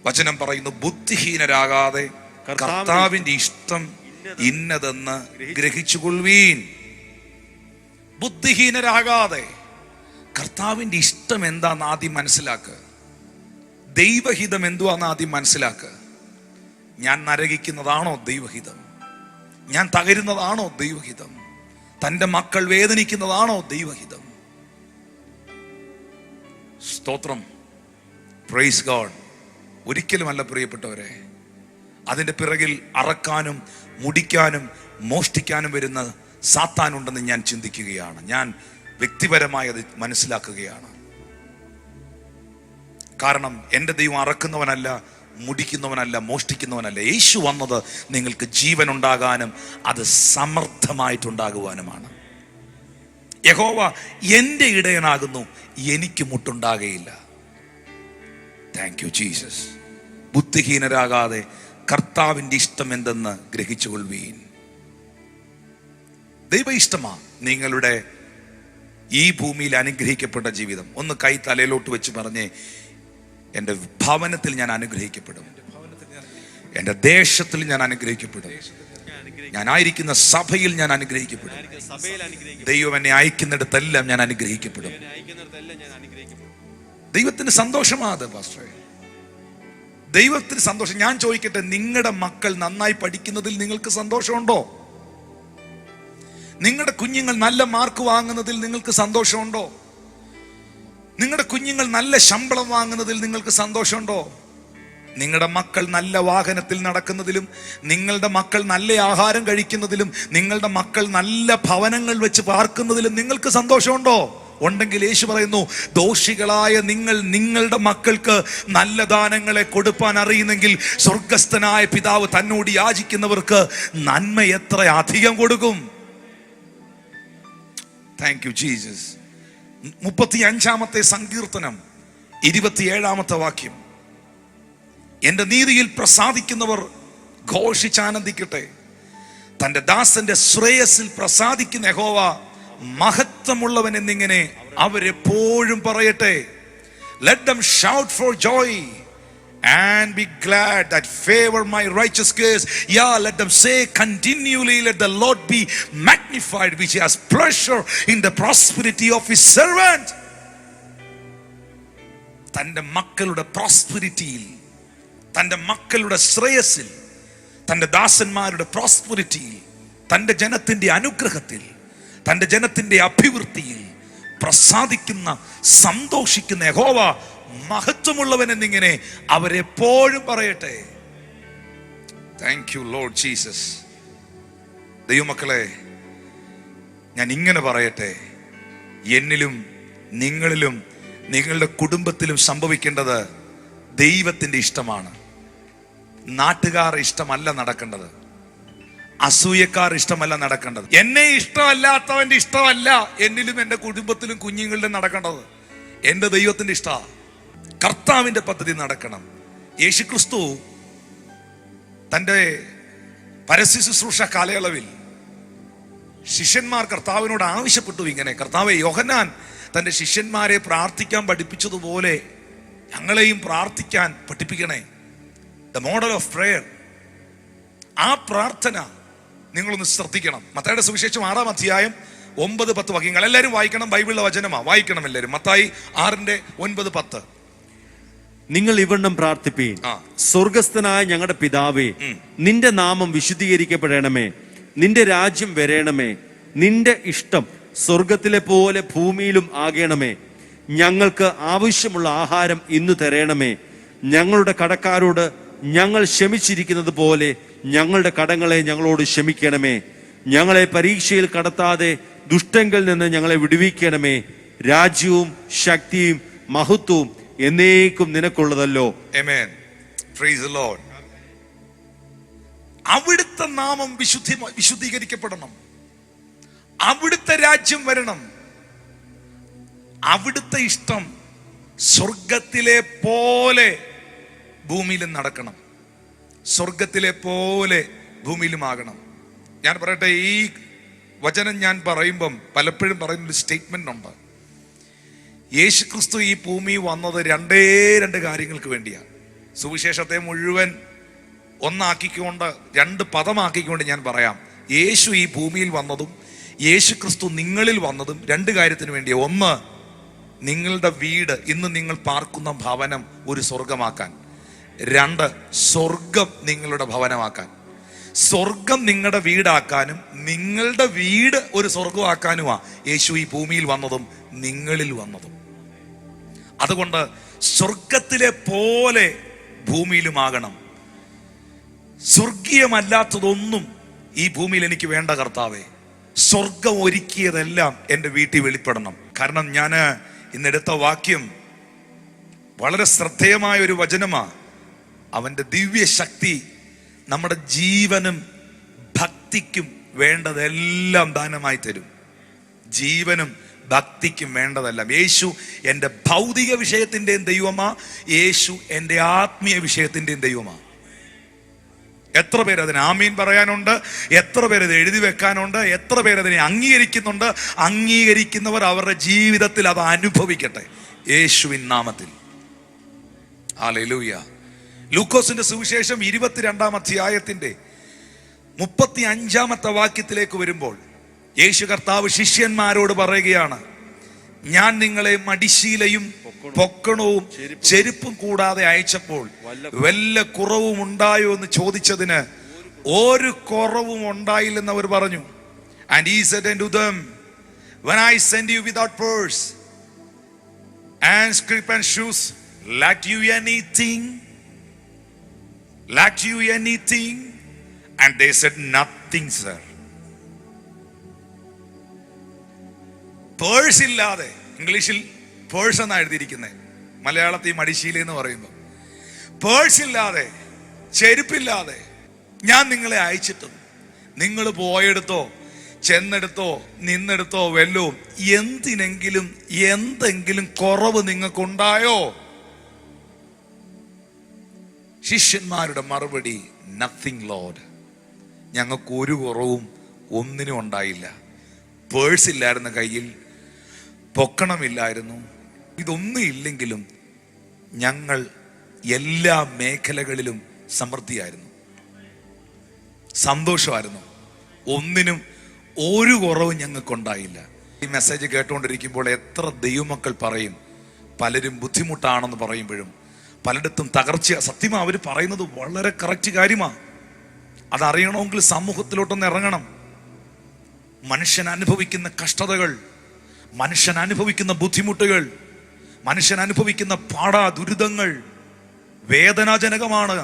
വചനം പറയുന്നു, ബുദ്ധിഹീനരാകാതെ കർത്താവിന്റെ ഇഷ്ടം ഇന്നതെന്ന് ഗ്രഹിച്ചുകൊള്ളുവീൻ. ബുദ്ധിഹീനരാകാതെ കർത്താവിന്റെ ഇഷ്ടം എന്താന്ന് ആദ്യം മനസ്സിലാക്കുക. ദൈവഹിതം എന്തുവാന്ന് ആദ്യം മനസ്സിലാക്കുക. ഞാൻ നരകിക്കുന്നതാണോ ദൈവഹിതം? ഞാൻ തകരുന്നതാണോ ദൈവഹിതം? തൻ്റെ മക്കൾ വേദനിക്കുന്നതാണോ ദൈവഹിതം? സ്തോത്രം, പ്രൈസ് ഗോഡ്. ഒരിക്കലുമല്ല പ്രിയപ്പെട്ടവരെ. അതിൻ്റെ പിറകിൽ അറക്കാനും മുടിക്കാനും മോഷ്ടിക്കാനും വരുന്ന സാത്താനുണ്ടെന്ന് ഞാൻ ചിന്തിക്കുകയാണ്. ഞാൻ വ്യക്തിപരമായി അത് മനസ്സിലാക്കുകയാണ്. കാരണം എൻ്റെ ദൈവം അറക്കുന്നവനല്ല, മുടിക്കുന്നവനല്ല, മോഷ്ടിക്കുന്നവനല്ല. യേശു വന്നത് നിങ്ങൾക്ക് ജീവൻ ഉണ്ടാകാനും അത് സമർത്ഥമായിട്ടുണ്ടാകുവാനുമാണ്. യഹോവ എൻ്റെ ഇടയനാകുന്നു, എനിക്ക് മുട്ടുണ്ടാകുകയില്ല. Thank you Jesus. ബുദ്ധിഹീനരാകാതെ കർത്താവിൻ്റെ ഇഷ്ടം എന്തെന്ന് ഗ്രഹിച്ചുകൊള്ളുവീൻ. ദൈവ ഇഷ്ടമാ നിങ്ങളുടെ ഈ ഭൂമിയിൽ അനുഗ്രഹിക്കപ്പെട്ട ജീവിതം. ഒന്ന് കൈ തലയിലോട്ട് വെച്ച് പറഞ്ഞേ, എൻ്റെ ഭവനത്തിൽ ഞാൻ അനുഗ്രഹിക്കപ്പെടും, എൻ്റെ ദേശത്തിൽ ഞാൻ അനുഗ്രഹിക്കപ്പെടും, ഞാനായിരിക്കുന്ന സഭയിൽ ഞാൻ അനുഗ്രഹിക്കപ്പെടും, ദൈവം എന്നെ അയക്കുന്നിടത്തെല്ലാം ഞാൻ അനുഗ്രഹിക്കപ്പെടും. ദൈവത്തിന് സന്തോഷമാത് പാസ്റ്ററെ, ദൈവത്തിന് സന്തോഷം. ഞാൻ ചോദിക്കട്ടെ, നിങ്ങളുടെ മക്കൾ നന്നായി പഠിക്കുന്നതിൽ നിങ്ങൾക്ക് സന്തോഷമുണ്ടോ? നിങ്ങളുടെ കുഞ്ഞുങ്ങൾ നല്ല മാർക്ക് വാങ്ങുന്നതിൽ നിങ്ങൾക്ക് സന്തോഷമുണ്ടോ? നിങ്ങളുടെ കുഞ്ഞുങ്ങൾ നല്ല ശമ്പളം വാങ്ങുന്നതിൽ നിങ്ങൾക്ക് സന്തോഷമുണ്ടോ? നിങ്ങളുടെ മക്കൾ നല്ല വാഹനത്തിൽ നടക്കുന്നതിലും, നിങ്ങളുടെ മക്കൾ നല്ല ആഹാരം കഴിക്കുന്നതിലും, നിങ്ങളുടെ മക്കൾ നല്ല ഭവനങ്ങൾ വെച്ച് പാർക്കുന്നതിലും നിങ്ങൾക്ക് സന്തോഷമുണ്ടോ? ഉണ്ടെങ്കിൽ യേശു പറയുന്നു, ദോഷികളായ നിങ്ങൾ നിങ്ങളുടെ മക്കൾക്ക് നല്ല ദാനങ്ങളെ കൊടുപ്പാൻ അറിയുന്നെങ്കിൽ സ്വർഗസ്ഥനായ പിതാവ് തന്നോട് യാചിക്കുന്നവർക്ക് നന്മ എത്ര അധികം കൊടുക്കും. Thank you Jesus. 35-ാമത്തെ സങ്കീർത്തനം 27-ാമത്തെ വാക്യം, എൻ്റെ നീതിയിൽ പ്രസാദിക്കുന്നവർ ഘോഷിച്ചാനന്ദിക്കട്ടെ. തൻ്റെ ദാസന്റെ ശ്രേയസിൽ പ്രസാദിക്കുന്ന യഹോവ മഹത്വമുള്ളവൻ എന്നിങ്ങനെ അവരെപ്പോഴും പറയട്ടെ. Let them shout for joy and be glad that favor my righteous case. Yeah, let them say continually, let the Lord be magnified, which has pleasure in the prosperity of his servant. തൻ്റെ മക്കളുടെ പ്രോസ്പെരിറ്റിയിൽ, തൻ്റെ മക്കളുടെ ശ്രേയസിൽ, തൻ്റെ ദാസന്മാരുടെ പ്രോസ്പെരിറ്റിയിൽ, തൻ്റെ ജനത്തിൻ്റെ അനുഗ്രഹത്തിൽ, തൻ്റെ ജനത്തിൻ്റെ അഭിവൃദ്ധിയിൽ പ്രസാദിക്കുന്ന, സന്തോഷിക്കുന്ന യഹോവ മഹത്വമുള്ളവൻ എന്നിങ്ങനെ അവരെപ്പോഴും പറയട്ടെ. Thank you Lord Jesus. ദൈവമക്കളെ, ഞാൻ ഇങ്ങനെ പറയട്ടെ, എന്നിലും നിങ്ങളിലും നിങ്ങളുടെ കുടുംബത്തിലും സംഭവിക്കേണ്ടത് ദൈവത്തിൻ്റെ ഇഷ്ടമാണ്. നാട്ടുകാർ ഇഷ്ടമല്ല നടക്കേണ്ടത്, അസൂയക്കാർ ഇഷ്ടമല്ല നടക്കേണ്ടത്, എന്നെ ഇഷ്ടമല്ലാത്തവന്റെ ഇഷ്ടമല്ല എന്നിലും എൻ്റെ കുടുംബത്തിലും കുഞ്ഞുങ്ങളിലും നടക്കേണ്ടത്. എൻ്റെ ദൈവത്തിൻ്റെ ഇഷ്ടമാണ്. കർത്താവിൻ്റെ പദ്ധതി നടക്കണം. യേശുക്രിസ്തു തൻ്റെ പരസ്യ ശുശ്രൂഷ കാലയളവിൽ ശിഷ്യന്മാർ കർത്താവിനോട് ആവശ്യപ്പെട്ടു ഇങ്ങനെ, കർത്താവേ, യോഹന്നാൻ തൻ്റെ ശിഷ്യന്മാരെ പ്രാർത്ഥിക്കാൻ പഠിപ്പിച്ചതുപോലെ ഞങ്ങളെയും പ്രാർത്ഥിക്കാൻ പഠിപ്പിക്കണേ. The model of prayer. ആ പ്രാർത്ഥന നിങ്ങളൊന്ന് ശ്രദ്ധിക്കണം. മത്തായിയുടെ സുവിശേഷം 6-ാം അധ്യായം 9-10 വാക്യങ്ങൾ എല്ലാവരും വായിക്കണം. ബൈബിളിലെ വചനമാ, വായിക്കണം എല്ലാവരും. മത്തായി 6:9-10.
നിങ്ങൾ ഇവണ്ണം പ്രാർത്ഥിപ്പീൻ: സ്വർഗസ്ഥനായ ഞങ്ങളുടെ പിതാവേ, നിന്റെ നാമം വിശുദ്ധീകരിക്കപ്പെടണമേ, നിന്റെ രാജ്യം വരേണമേ, നിന്റെ ഇഷ്ടം സ്വർഗത്തിലെ പോലെ ഭൂമിയിലും ആകണമേ. ഞങ്ങൾക്ക് ആവശ്യമുള്ള ആഹാരം ഇന്നു തരണമേ. ഞങ്ങളുടെ കടക്കാരോട് ഞങ്ങൾ ക്ഷമിച്ചിരിക്കുന്നത് പോലെ ഞങ്ങളുടെ കടങ്ങളെ ഞങ്ങളോട് ക്ഷമിക്കണമേ. ഞങ്ങളെ പരീക്ഷയിൽ കടത്താതെ ദുഷ്ടങ്കിൽ നിന്ന് ഞങ്ങളെ വിടുവിക്കണമേ. രാജ്യവും ശക്തിയും മഹത്വവും എന്നേക്കും നിനക്കുള്ളതല്ലോ. ആമേൻ.
Praise the lord. അവിടുത്തെ നാമം വിശുദ്ധീകരിക്കപ്പെടണം. അവിടുത്തെ രാജ്യം വരണം. അവിടുത്തെ ഇഷ്ടം സ്വർഗത്തിലെ പോലെ ഭൂമിയിലും നടക്കണം. സ്വർഗത്തിലെ പോലെ ഭൂമിയിലും ആകണം. ഞാൻ പറയട്ടെ, ഈ വചനം ഞാൻ പറയുമ്പം പലപ്പോഴും പറയുന്നൊരു സ്റ്റേറ്റ്മെന്റ് ഉണ്ട്. യേശു ക്രിസ്തു ഈ ഭൂമി വന്നത് രണ്ട് കാര്യങ്ങൾക്ക് വേണ്ടിയാണ്. സുവിശേഷത്തെ മുഴുവൻ ഒന്നാക്കിക്കൊണ്ട് 2 പദമാക്കിക്കൊണ്ട് ഞാൻ പറയാം. യേശു ഈ ഭൂമിയിൽ വന്നതും യേശു ക്രിസ്തു നിങ്ങളിൽ വന്നതും 2 കാര്യത്തിന് വേണ്ടിയാണ്. ഒന്ന്, നിങ്ങളുടെ വീട്, ഇന്ന് നിങ്ങൾ പാർക്കുന്ന ഭവനം ഒരു സ്വർഗമാക്കാൻ. 2, സ്വർഗം നിങ്ങളുടെ ഭവനമാക്കാൻ. സ്വർഗം നിങ്ങളുടെ വീടാക്കാനും നിങ്ങളുടെ വീട് ഒരു സ്വർഗമാക്കാനുമാ യേശു ഈ ഭൂമിയിൽ വന്നതും നിങ്ങളിൽ വന്നതും. അതുകൊണ്ട് സ്വർഗത്തിലെ പോലെ ഭൂമിയിലുമാകണം. സ്വർഗീയമല്ലാത്തതൊന്നും ഈ ഭൂമിയിൽ എനിക്ക് വേണ്ട കർത്താവേ. സ്വർഗം ഒരുക്കിയതെല്ലാം എൻ്റെ വീട്ടിൽ വെളിപ്പെടണം. കാരണം ഞാൻ ഇന്നെടുത്ത വാക്യം വളരെ ശ്രദ്ധേയമായ ഒരു വചനമാ. അവൻ്റെ ദിവ്യ ശക്തി നമ്മുടെ ജീവനും ഭക്തിക്കും വേണ്ടതെല്ലാം ദാനമായി തരും. ജീവനും ഭക്തിക്കും വേണ്ടതെല്ലാം. യേശു എൻ്റെ ഭൗതിക വിഷയത്തിൻ്റെയും ദൈവമാ. യേശു എൻ്റെ ആത്മീയ വിഷയത്തിൻ്റെയും ദൈവമാ. എത്ര പേര് അതിന് ആമീൻ പറയാനുണ്ട്? എത്ര പേര് ഇത് എഴുതി വെക്കാനുണ്ട്? എത്ര പേര് അതിനെ അംഗീകരിക്കുന്നുണ്ട്? അംഗീകരിക്കുന്നവർ അവരുടെ ജീവിതത്തിൽ അത് അനുഭവിക്കട്ടെ യേശുവിൻ നാമത്തിൽ. ഹല്ലേലൂയ. ലൂക്കോസിന്റെ സുവിശേഷം 22-ാം അധ്യായത്തിന്റെ 35-ാമത്തെ വാക്യത്തിലേക്ക് വരുമ്പോൾ യേശു കർത്താവ് ശിഷ്യന്മാരോട് പറയുകയാണ്, ഞാൻ നിങ്ങളെ മടിശീലയും പൊക്കണവും ചെരുപ്പും കൂടാതെ അയച്ചപ്പോൾ വല്ല കുറവും ഉണ്ടായോ എന്ന് ചോദിച്ചതിന് ഒരു കുറവും ഉണ്ടായില്ലെന്ന് അവർ പറഞ്ഞു. And he said unto them, when I send you without purse and scrip and shoes, lack you anything? Lack you anything? And they said, nothing, sir. Purse ഇല്ലാതെ, ഇംഗ്ലീഷിൽ പേഴ്സ് എന്നാണ് എഴുതിയിരിക്കുന്നത്, മലയാളത്തിൽ മടിശീല എന്ന് പറയുമ്പോൾ, പേഴ്സ് ഇല്ലാതെ ചെരുപ്പില്ലാതെ ഞാൻ നിങ്ങളെ അയച്ചിട്ടും നിങ്ങൾ പോയെടുത്തോ ചെന്നെടുത്തോ നിന്നെടുത്തോ വല്ലോ എന്തെങ്കിലും കുറവ് നിങ്ങൾക്കുണ്ടായോ? ശിഷ്യന്മാരുടെ മറുപടി, നത്തിങ് ലോർഡ്, ഞങ്ങൾക്ക് ഒരു കുറവും ഒന്നിനും ഉണ്ടായില്ല. പേഴ്സ് ഇല്ലായിരുന്നു കയ്യിൽ, പൊക്കണമില്ലായിരുന്നു, ഇതൊന്നും ഇല്ലെങ്കിലും ഞങ്ങൾ എല്ലാ മേഖലകളിലും സമൃദ്ധിയായിരുന്നു, സന്തോഷമായിരുന്നു, ഒന്നിനും ഒരു കുറവും ഞങ്ങൾക്കുണ്ടായില്ല. ഈ മെസ്സേജ് കേട്ടുകൊണ്ടിരിക്കുമ്പോൾ എത്ര ദൈവമക്കൾ പറയും, പലരും ബുദ്ധിമുട്ടാണെന്ന് പറയുമ്പോഴും പലയിടത്തും തകർച്ച. സത്യമാ, അവർ പറയുന്നത് വളരെ കറക്റ്റ് കാര്യമാണ്. അതറിയണമെങ്കിൽ സമൂഹത്തിലോട്ടൊന്ന് ഇറങ്ങണം. മനുഷ്യൻ അനുഭവിക്കുന്ന കഷ്ടതകൾ, മനുഷ്യൻ അനുഭവിക്കുന്ന ബുദ്ധിമുട്ടുകൾ, മനുഷ്യൻ അനുഭവിക്കുന്ന ദുരിതങ്ങൾ വേദനാജനകമാണ്.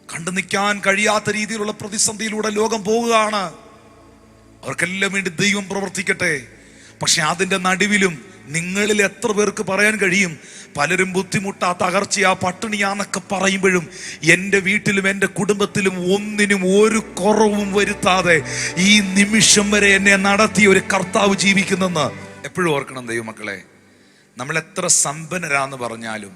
കണ്ടു നിൽക്കാൻ കഴിയാത്ത രീതിയിലുള്ള പ്രതിസന്ധിയിലൂടെ ലോകം പോവുകയാണ്. അവർക്കെല്ലാം വേണ്ടി ദൈവം പ്രവർത്തിക്കട്ടെ. പക്ഷെ അതിൻ്റെ നടുവിലും നിങ്ങളിൽ എത്ര പേർക്ക് പറയാൻ കഴിയും, പലരും ബുദ്ധിമുട്ടാ, തകർച്ചയാ, പട്ടിണിയാന്നൊക്കെ പറയുമ്പോഴും എൻ്റെ വീട്ടിലും എൻ്റെ കുടുംബത്തിലും ഒന്നിനും ഒരു കുറവും വരുത്താതെ ഈ നിമിഷം വരെ എന്നെ നടത്തിയ ഒരു കർത്താവ് ജീവിക്കുന്നെന്ന് എപ്പോഴും ഓർക്കണം ദൈവമക്കളെ. നമ്മൾ എത്ര സമ്പന്നരാന്ന് പറഞ്ഞാലും,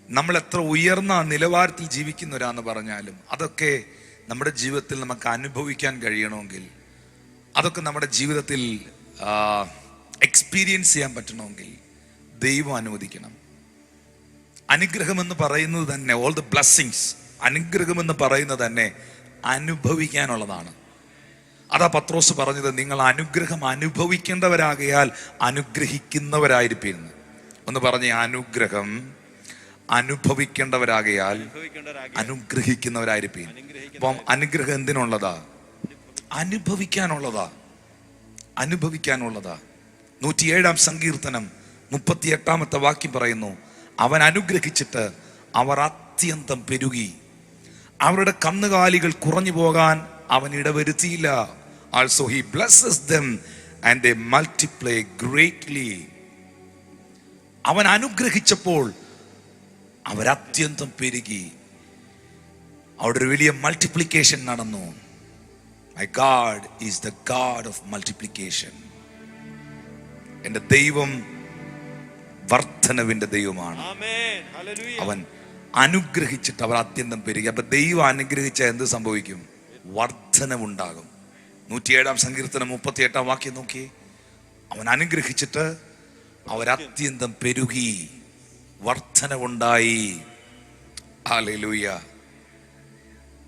നമ്മൾ എത്ര ഉയർന്ന നിലവാരത്തിൽ ജീവിക്കുന്നവരാന്ന് പറഞ്ഞാലും, അതൊക്കെ നമ്മുടെ ജീവിതത്തിൽ നമുക്ക് അനുഭവിക്കാൻ കഴിയണമെങ്കിൽ, അതൊക്കെ നമ്മുടെ ജീവിതത്തിൽ എക്സ്പീരിയൻസ് ചെയ്യാൻ പറ്റണമെങ്കിൽ ദൈവം അനുവദിക്കണം. അനുഗ്രഹം എന്ന് പറയുന്നത് തന്നെ, ഓൾ ദ ബ്ലെസ്സിങ്സ്, അനുഗ്രഹം എന്ന് പറയുന്നത് തന്നെ അനുഭവിക്കാനുള്ളതാണ്. അതാ പത്രോസ് പറഞ്ഞത്, നിങ്ങൾ അനുഗ്രഹം അനുഭവിക്കേണ്ടവരാകയാൽ അനുഗ്രഹിക്കുന്നവരായിരിക്കും. ഒന്ന് പറഞ്ഞേ, അനുഗ്രഹം അനുഭവിക്കേണ്ടവരാകയാൽ അനുഗ്രഹിക്കുന്നവരായിരിക്കും. അപ്പം അനുഗ്രഹം എന്തിനുള്ളതാ? അനുഭവിക്കാനുള്ളതാ. 107-ാം സങ്കീർത്തനം 38-ാമത്തെ വാക്യം പറയുന്നു, അവൻ അനുഗ്രഹിച്ചിട്ട് അവർ അത്യന്തം പെരുകി, അവരുടെ കന്നുകാലികൾ കുറഞ്ഞു പോകാൻ അവൻ ഇടവരുത്തിയില്ല. Also he blesses them and they multiply greatly. അവൻ അനുഗ്രഹിച്ചപ്പോൾ അവരത്യന്തം പെരുകി. അവിടെ ഒരു വലിയ മൾട്ടിപ്ലിക്കേഷൻ നടന്നു. My God is the God of multiplication. എൻ്റെ ദൈവം വർദ്ധനവിന്റെ ദൈവമാണ്. അവൻ അനുഗ്രഹിച്ചിട്ട് അവർ അത്യന്തം പെരുകി. അപ്പൊ ദൈവം അനുഗ്രഹിച്ച എന്ത് സംഭവിക്കും? വർദ്ധനവുണ്ടാകും. 107-ാം സങ്കീർത്തനം 38-ാം വാക്യം നോക്കി, അവൻ അനുഗ്രഹിച്ചിട്ട് അവരത്യന്തം പെരുകി, വർദ്ധനവുണ്ടായി. ഹല്ലേലൂയ.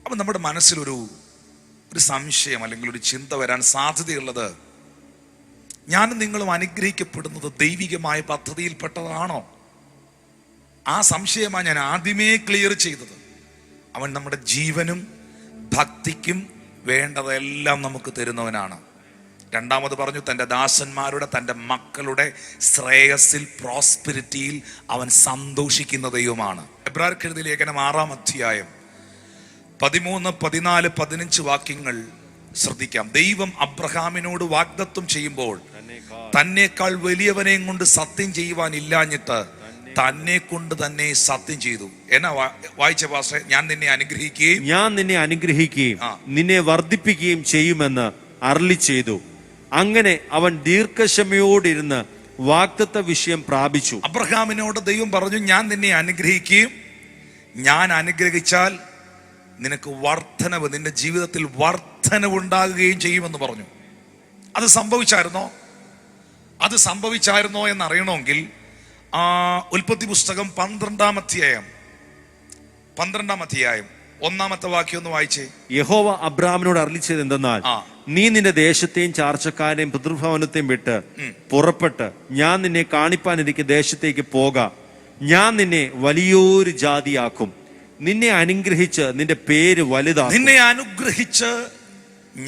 അപ്പൊ നമ്മുടെ മനസ്സിലൊരു സംശയം അല്ലെങ്കിൽ ഒരു ചിന്ത വരാൻ സാധ്യതയുള്ളത്, ഞാനും നിങ്ങളും അനുഗ്രഹിക്കപ്പെടുന്നത് ദൈവികമായ പദ്ധതിയിൽപ്പെട്ടതാണോ? ആ സംശയമാണ് ഞാൻ ആദ്യമേ ക്ലിയർ ചെയ്തത്. അവൻ നമ്മുടെ ജീവനും ഭക്തിക്കും വേണ്ടതെല്ലാം നമുക്ക് തരുന്നവനാണ്. രണ്ടാമത് പറഞ്ഞു, തൻ്റെ ദാസന്മാരുടെ, തൻ്റെ മക്കളുടെ ശ്രേയസ്സിൽ, പ്രോസ്പെരിറ്റിയിൽ അവൻ സന്തോഷിക്കുന്ന ദൈവമാണ്. എബ്രായർക്ക് എഴുതിയ ലേഖനം 6-ാം അധ്യായം 13, 14, 15 വാക്യങ്ങൾ ശ്രദ്ധിക്കാം. ദൈവം അബ്രഹാമിനോട് വാഗ്ദത്തം ചെയ്യുമ്പോൾ തന്നേക്കാൾ വലിയവനെയും കൊണ്ട് സത്യം ചെയ്യുവാൻ ഇല്ലാഞ്ഞിട്ട് തന്നെ കൊണ്ട് തന്നെ സത്യം ചെയ്തു. എന്നാ വായിച്ച പാസ്റ്ററെ? ഞാൻ നിന്നെ അനുഗ്രഹിക്കുകയും
നിന്നെ വർദ്ധിപ്പിക്കുകയും ചെയ്യുമെന്ന് അരുളി ചെയ്തു. അങ്ങനെ അവൻ ദീർഘക്ഷമയോടിരുന്ന് വാഗ്ദത്ത വിഷയം പ്രാപിച്ചു.
അബ്രഹാമിനോട് ദൈവം പറഞ്ഞു, ഞാൻ നിന്നെ അനുഗ്രഹിക്കുകയും ഞാൻ അനുഗ്രഹിച്ചാൽ നിനക്ക് വർദ്ധനവ്, നിന്റെ ജീവിതത്തിൽ വർദ്ധനവ് ഉണ്ടാകുകയും ചെയ്യുമെന്ന് പറഞ്ഞു. അത് സംഭവിച്ചായിരുന്നോ എന്നറിയണമെങ്കിൽ ഉൽപ്പത്തി പുസ്തകം 12-ാം അധ്യായം 1-ാമത്തെ വാക്യം ഒന്ന് വായിച്ചേ.
യഹോവ അബ്രാഹാമിനോട് അരുളിച്ചത് എന്തെന്നാൽ, നീ നിന്റെ ദേശത്തെയും ചാർച്ചക്കാരെയും പിതൃഭവനത്തെയും വിട്ട് പുറപ്പെട്ട് ഞാൻ നിന്നെ കാണിപ്പാനിരിക്കുന്ന ദേശത്തേക്ക് പോക. ഞാൻ നിന്നെ വലിയൊരു ജാതിയാക്കും, നിന്നെ അനുഗ്രഹിച്ച് നിന്റെ പേര് വലുതാക്കും.
നിന്നെ അനുഗ്രഹിച്ച്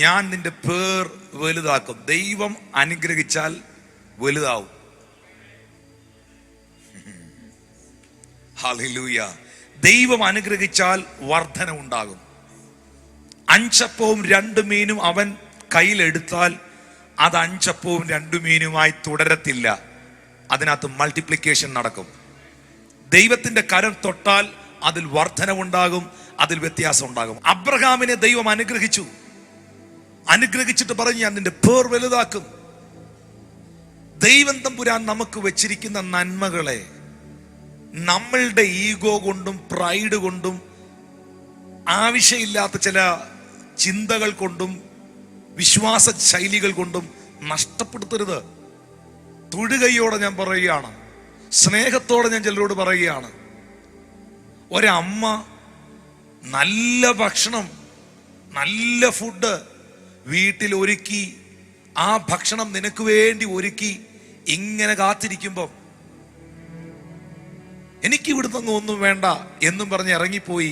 ഞാൻ നിന്റെ പേർ വലുതാക്കും. ദൈവം അനുഗ്രഹിച്ചാൽ വലുതാവും. ഹല്ലേലൂയ. ദൈവം അനുഗ്രഹിച്ചാൽ വർധന ഉണ്ടാകും. 5 അപ്പവും 2 മീനും അവൻ കയ്യിലെടുത്താൽ അത് 5 അപ്പവും 2 മീനുമായി തുടരത്തില്ല. അതിനകത്ത് മൾട്ടിപ്ലിക്കേഷൻ നടക്കും. ദൈവത്തിന്റെ കരം തൊട്ടാൽ അതിൽ വർധനവുണ്ടാകും, അതിൽ വ്യത്യാസം ഉണ്ടാകും. അബ്രഹാമിനെ ദൈവം അനുഗ്രഹിച്ചിട്ട് പറഞ്ഞു, ഞാൻ നിന്റെ പേർ വലുതാക്കും. ദൈവം തമ്പുരാൻ നമുക്ക് വെച്ചിരിക്കുന്ന നന്മകളെ നമ്മളുടെ ഈഗോ കൊണ്ടും പ്രൈഡ് കൊണ്ടും ആവശ്യമില്ലാത്ത ചില ചിന്തകൾ കൊണ്ടും വിശ്വാസ ശൈലികൾ കൊണ്ടും നഷ്ടപ്പെടുത്തരുത്. തൊഴുകയോടെ ഞാൻ പറയുകയാണ്, സ്നേഹത്തോടെ ഞാൻ ചിലരോട് പറയുകയാണ്, ഒരമ്മ നല്ല ഭക്ഷണം, നല്ല ഫുഡ് വീട്ടിൽ ഒരുക്കി, ആ ഭക്ഷണം നിനക്ക് വേണ്ടി ഒരുക്കി ഇങ്ങനെ കാത്തിരിക്കുമ്പം എനിക്ക് ഇവിടുന്ന് ഒന്നും വേണ്ട എന്നും പറഞ്ഞ് ഇറങ്ങിപ്പോയി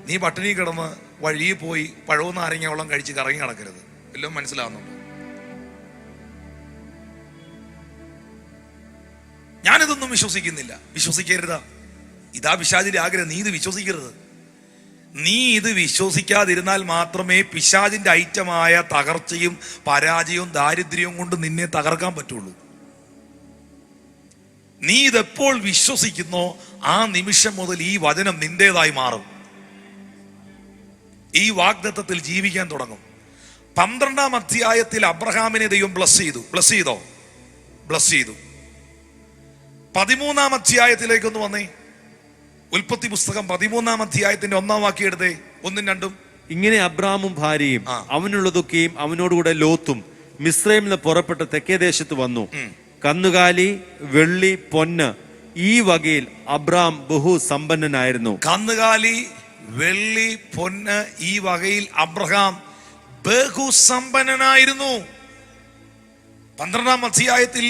നീ പട്ടിണി കിടന്ന് വഴിയിൽ പോയി പഴവും നാരങ്ങ വെള്ളം കഴിച്ച് കറങ്ങി നടക്കരുത്. എല്ലാം മനസ്സിലാവുന്നുണ്ടോ? ഞാനിതൊന്നും വിശ്വസിക്കരുതാ. ഇതാ പിശാചിന്റെ ആഗ്രഹം. നീ ഇത് വിശ്വസിക്കരുത്. നീ ഇത് വിശ്വസിക്കാതിരുന്നാൽ മാത്രമേ പിശാചിന്റെ ഐറ്റമായ തകർച്ചയും പരാജയവും ദാരിദ്ര്യവും കൊണ്ട് നിന്നെ തകർക്കാൻ പറ്റുള്ളൂ. നീ ഇതെപ്പോൾ വിശ്വസിക്കുന്നോ ആ നിമിഷം മുതൽ ഈ വചനം നിന്റേതായി മാറും. ഈ വാഗ്ദത്തത്തിൽ ജീവിക്കാൻ തുടങ്ങും. 12-ാം അധ്യായത്തിൽ അബ്രഹാമിനെ ദൈവം ബ്ലസ് ചെയ്തു. 13-ാം അധ്യായത്തിലേക്കൊന്ന് വന്നേ. ഉൽപ്പത്തി പുസ്തകം 13-ാം അധ്യായത്തിന്റെ 1-ാം വാക്യം എടുത്തേ, 1ഉം 2ഉം.
ഇങ്ങനെ അബ്രാമും ഭാര്യയും അവനുള്ളതൊക്കെയും അവനോടുകൂടെ ലോത്തും മിസ്രൈമിൽ നിന്ന് പുറപ്പെട്ട് തെക്കേ ദേശത്ത് വന്നു. കന്നുകാലി, വെള്ളി, പൊന്ന് ഈ വകയിൽ അബ്രാം ബഹു സമ്പന്നനായിരുന്നു.
കന്നുകാലി, വെള്ളി, പൊന്ന് ഈ വകയിൽ അബ്രഹാം ബഹുസമ്പന്നനായിരുന്നു. 12-ാം അധ്യായത്തിൽ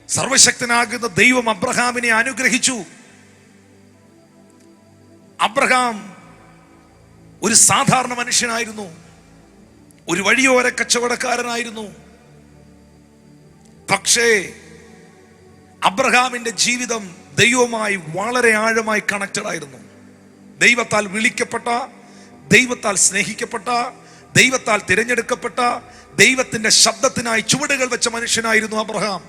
സർവശക്തനാകുന്ന ദൈവം അബ്രഹാമിനെ അനുഗ്രഹിച്ചു. അബ്രഹാം ഒരു സാധാരണ മനുഷ്യനായിരുന്നു, ഒരു വഴിയോര കച്ചവടക്കാരനായിരുന്നു. പക്ഷേ അബ്രഹാമിന്റെ ജീവിതം ദൈവവുമായി വളരെ ആഴമായി കണക്റ്റഡ് ആയിരുന്നു. ദൈവത്താൽ വിളിക്കപ്പെട്ട, ദൈവത്താൽ സ്നേഹിക്കപ്പെട്ട, ദൈവത്താൽ തിരഞ്ഞെടുക്കപ്പെട്ട, ദൈവത്തിന്റെ ശബ്ദത്തിനായി ചുവടുകൾ വെച്ച മനുഷ്യനായിരുന്നു അബ്രഹാം.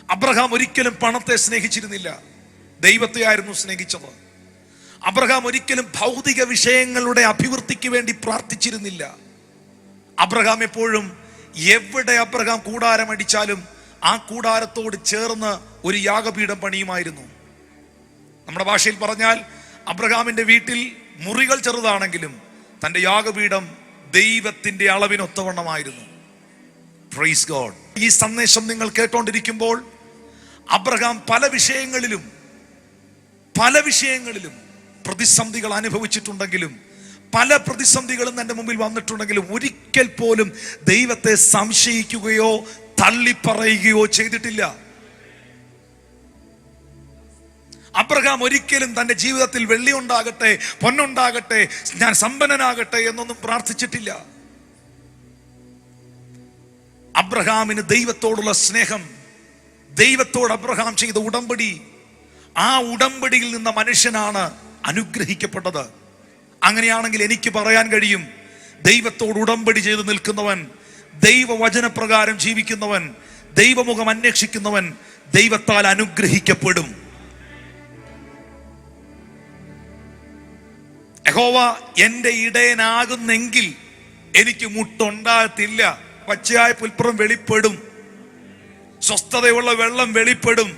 അബ്രഹാം ഒരിക്കലും പണത്തെ സ്നേഹിച്ചിരുന്നില്ല, ദൈവത്തെ ആയിരുന്നു സ്നേഹിച്ചത്. അബ്രഹാം ഒരിക്കലും ഭൗതിക വിഷയങ്ങളുടെ അഭിവൃദ്ധിക്ക് വേണ്ടി പ്രാർത്ഥിച്ചിരുന്നില്ല. അബ്രഹാം എപ്പോഴും എവിടെ അബ്രഹാം കൂടാരം അടിച്ചാലും ആ കൂടാരത്തോട് ചേർന്ന് ഒരു യാഗപീഠം പണിയുമായിരുന്നു. നമ്മുടെ ഭാഷയിൽ പറഞ്ഞാൽ അബ്രഹാമിന്റെ വീട്ടിൽ മുറികൾ ചെറുതാണെങ്കിലും തന്റെ യാഗപീഠം ദൈവത്തിന്റെ അളവിനൊത്തവണ്ണമായിരുന്നു. Praise God. ഈ സന്ദേശം നിങ്ങൾ കേട്ടോണ്ടിരിക്കുമ്പോൾ അബ്രഹാം പല വിഷയങ്ങളിലും പ്രതിസന്ധികൾ അനുഭവിച്ചിട്ടുണ്ടെങ്കിലും, പല പ്രതിസന്ധികളും തന്റെ മുമ്പിൽ വന്നിട്ടുണ്ടെങ്കിലും ഒരിക്കൽ പോലും ദൈവത്തെ സംശയിക്കുകയോ തള്ളിപ്പറയുകയോ ചെയ്തിട്ടില്ല. അബ്രഹാം ഒരിക്കലും തന്റെ ജീവിതത്തിൽ വെള്ളി ഉണ്ടാകട്ടെ, പൊന്നുണ്ടാകട്ടെ, ഞാൻ സമ്പന്നനാകട്ടെ എന്നൊന്നും പ്രാർത്ഥിച്ചിട്ടില്ല. അബ്രഹാമിന് ദൈവത്തോടുള്ള സ്നേഹം, ദൈവത്തോട് അബ്രഹാം ചെയ്ത ഉടമ്പടി, ആ ഉടമ്പടിയിൽ നിന്ന മനുഷ്യനാണ് അനുഗ്രഹിക്കപ്പെട്ടത്. അങ്ങനെയാണെങ്കിൽ എനിക്ക് പറയാൻ കഴിയും, ദൈവത്തോട് ഉടമ്പടി ചെയ്ത് നിൽക്കുന്നവൻ, ദൈവവചനപ്രകാരം ജീവിക്കുന്നവൻ, ദൈവമുഖം അന്വേഷിക്കുന്നവൻ ദൈവത്താൽ അനുഗ്രഹിക്കപ്പെടും. യഹോവ എന്റെ ഇടയനാകുന്നെങ്കിൽ എനിക്ക് മുട്ടുണ്ടാകത്തില്ല. പച്ചയായ പുൽപ്പുറം വെളിപ്പെടും, സ്വസ്ഥതയുള്ള വെള്ളം വെളിപ്പെടും,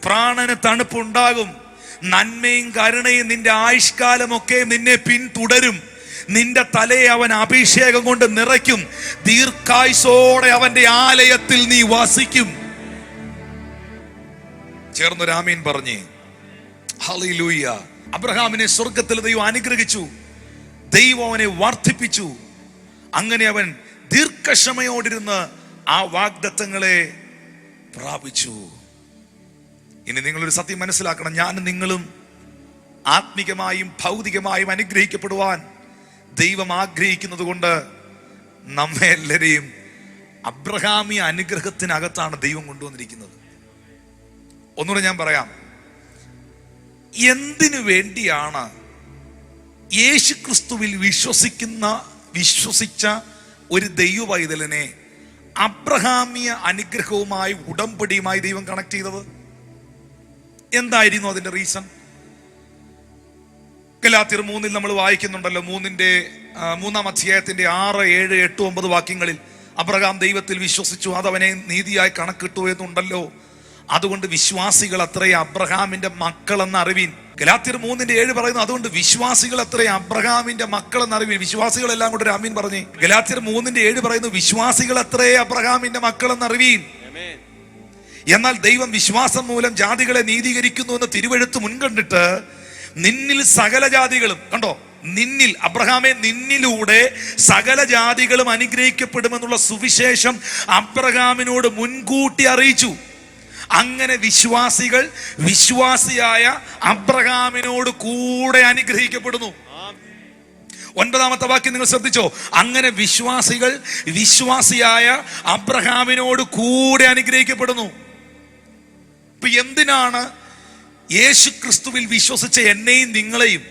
പ്രാണന് തണുപ്പുണ്ടാകും, നന്മയും കരുണയും നിന്റെ ആയുഷ്കാലമൊക്കെ നിന്നെ പിന്തുടരും. നിന്റെ തലയെ അവൻ അഭിഷേകം കൊണ്ട് നിറയ്ക്കും, ദീർഘായുസോടെ അവന്റെ ആലയത്തിൽ നീ വസിക്കും. ചേർന്നൊരു ആമീൻ പറഞ്ഞേ. ഹല്ലേലൂയ. അബ്രഹാമിനെ സ്വർഗത്തിൽ ദൈവം അനുഗ്രഹിച്ചു, ദൈവം അവനെ വർദ്ധിപ്പിച്ചു. അങ്ങനെ അവൻ ദീർഘക്ഷമയോടിരുന്ന് ആ വാഗ്ദത്തങ്ങളെ പ്രാപിച്ചു. ഇനി നിങ്ങളൊരു സത്യം മനസ്സിലാക്കണം, ഞാനും നിങ്ങളും ആത്മികമായും ഭൗതികമായും അനുഗ്രഹിക്കപ്പെടുവാൻ ദൈവം ആഗ്രഹിക്കുന്നത് കൊണ്ട് നമ്മെ എല്ലാവരെയും അബ്രഹാമി അനുഗ്രഹത്തിനകത്താണ് ദൈവം കൊണ്ടുവന്നിരിക്കുന്നത്. ഒന്നുകൂടെ ഞാൻ പറയാം, എന്തിനു വേണ്ടിയാണ് യേശു ക്രിസ്തുവിൽ വിശ്വസിച്ച ഒരു ദൈവ പൈതലിനെ അബ്രഹാമിയ അനുഗ്രഹവുമായി ഉടമ്പടിയുമായി ദൈവം കണക്ട് ചെയ്തത്? എന്തായിരുന്നു അതിന്റെ റീസൺ? ഗലാത്യർ 3 നമ്മൾ വായിക്കുന്നുണ്ടല്ലോ, 3-ാം അധ്യായത്തിന്റെ 6, 7, 8, 9 വാക്യങ്ങളിൽ അബ്രഹാം ദൈവത്തിൽ വിശ്വസിച്ചു, അതവനെ നീതിയായി കണക്കിട്ടു എന്നുണ്ടല്ലോ. അതുകൊണ്ട് വിശ്വാസികൾ അത്രയും അബ്രഹാമിന്റെ മക്കൾ എന്ന അറിവീൻ. ഗലാത്യർ 3:7 പറയുന്നു, അതുകൊണ്ട് വിശ്വാസികൾ അത്രയും അബ്രഹാമിന്റെ മക്കൾ എന്ന അറിവീൻ. വിശ്വാസികളെല്ലാം കൂടെ ഒരു ആമീൻ പറഞ്ഞേ. ഗലാത്യർ 3:7 പറയുന്നു, വിശ്വാസികൾ അത്രയും അബ്രഹാമിന്റെ മക്കൾ എന്ന അറിവീൻ. എന്നാൽ ദൈവം വിശ്വാസം മൂലം ജാതികളെ നീതീകരിക്കുന്നു എന്ന് തിരുവെഴുത്ത് മുൻകണ്ടിട്ട് നിന്നിൽ സകല ജാതികളും, കണ്ടോ, നിന്നിൽ അബ്രഹാമെ, നിന്നിലൂടെ സകല ജാതികളും അനുഗ്രഹിക്കപ്പെടുമെന്നുള്ള സുവിശേഷം അബ്രഹാമിനോട് മുൻകൂട്ടി അറിയിച്ചു. അങ്ങനെ വിശ്വാസികൾ വിശ്വാസിയായ അബ്രഹാമിനോട് കൂടെ അനുഗ്രഹിക്കപ്പെടുന്നു. 9-ാമത്തെ വാക്യം നിങ്ങൾ ശ്രദ്ധിച്ചോ? അങ്ങനെ വിശ്വാസികൾ വിശ്വാസിയായ അബ്രഹാമിനോട് കൂടെ അനുഗ്രഹിക്കപ്പെടുന്നു. ഇപ്പൊ എന്തിനാണ് യേശു ക്രിസ്തുവിൽ വിശ്വസിച്ച എന്നെയും നിങ്ങളെയും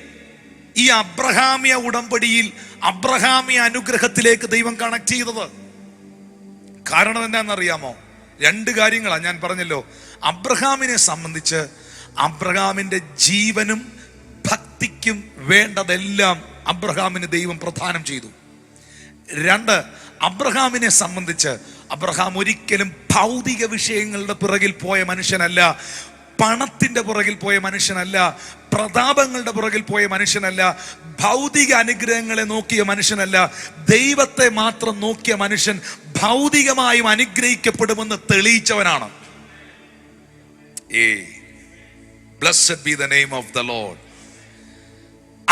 ഈ അബ്രഹാമിയ ഉടമ്പടിയിൽ, അബ്രഹാമിയ അനുഗ്രഹത്തിലേക്ക് ദൈവം കണക്ട് ചെയ്തത്? കാരണം എന്താണെന്നറിയാമോ? 2 കാര്യങ്ങളാണ് ഞാൻ പറഞ്ഞല്ലോ. അബ്രഹാമിനെ സംബന്ധിച്ച് അബ്രഹാമിന്റെ ജീവനും ഭക്തിക്കും വേണ്ടതെല്ലാം അബ്രഹാമിന് ദൈവം പ്രദാനം ചെയ്തു. 2, അബ്രഹാമിനെ സംബന്ധിച്ച് അബ്രഹാം ഒരിക്കലും ഭൗതിക വിഷയങ്ങളുടെ പിറകിൽ പോയ മനുഷ്യനല്ല, പണത്തിന്റെ പുറകിൽ പോയ മനുഷ്യനല്ല, പ്രതാപങ്ങളുടെ പുറകിൽ പോയ മനുഷ്യനല്ല, ഭൗതിക അനുഗ്രഹങ്ങളെ നോക്കിയ മനുഷ്യനല്ല. ദൈവത്തെ മാത്രം നോക്കിയ മനുഷ്യൻ ഭൗതികമായും അനുഗ്രഹിക്കപ്പെടുമെന്ന് തെളിയിച്ചവനാണ്. Blessed be the name of the Lord.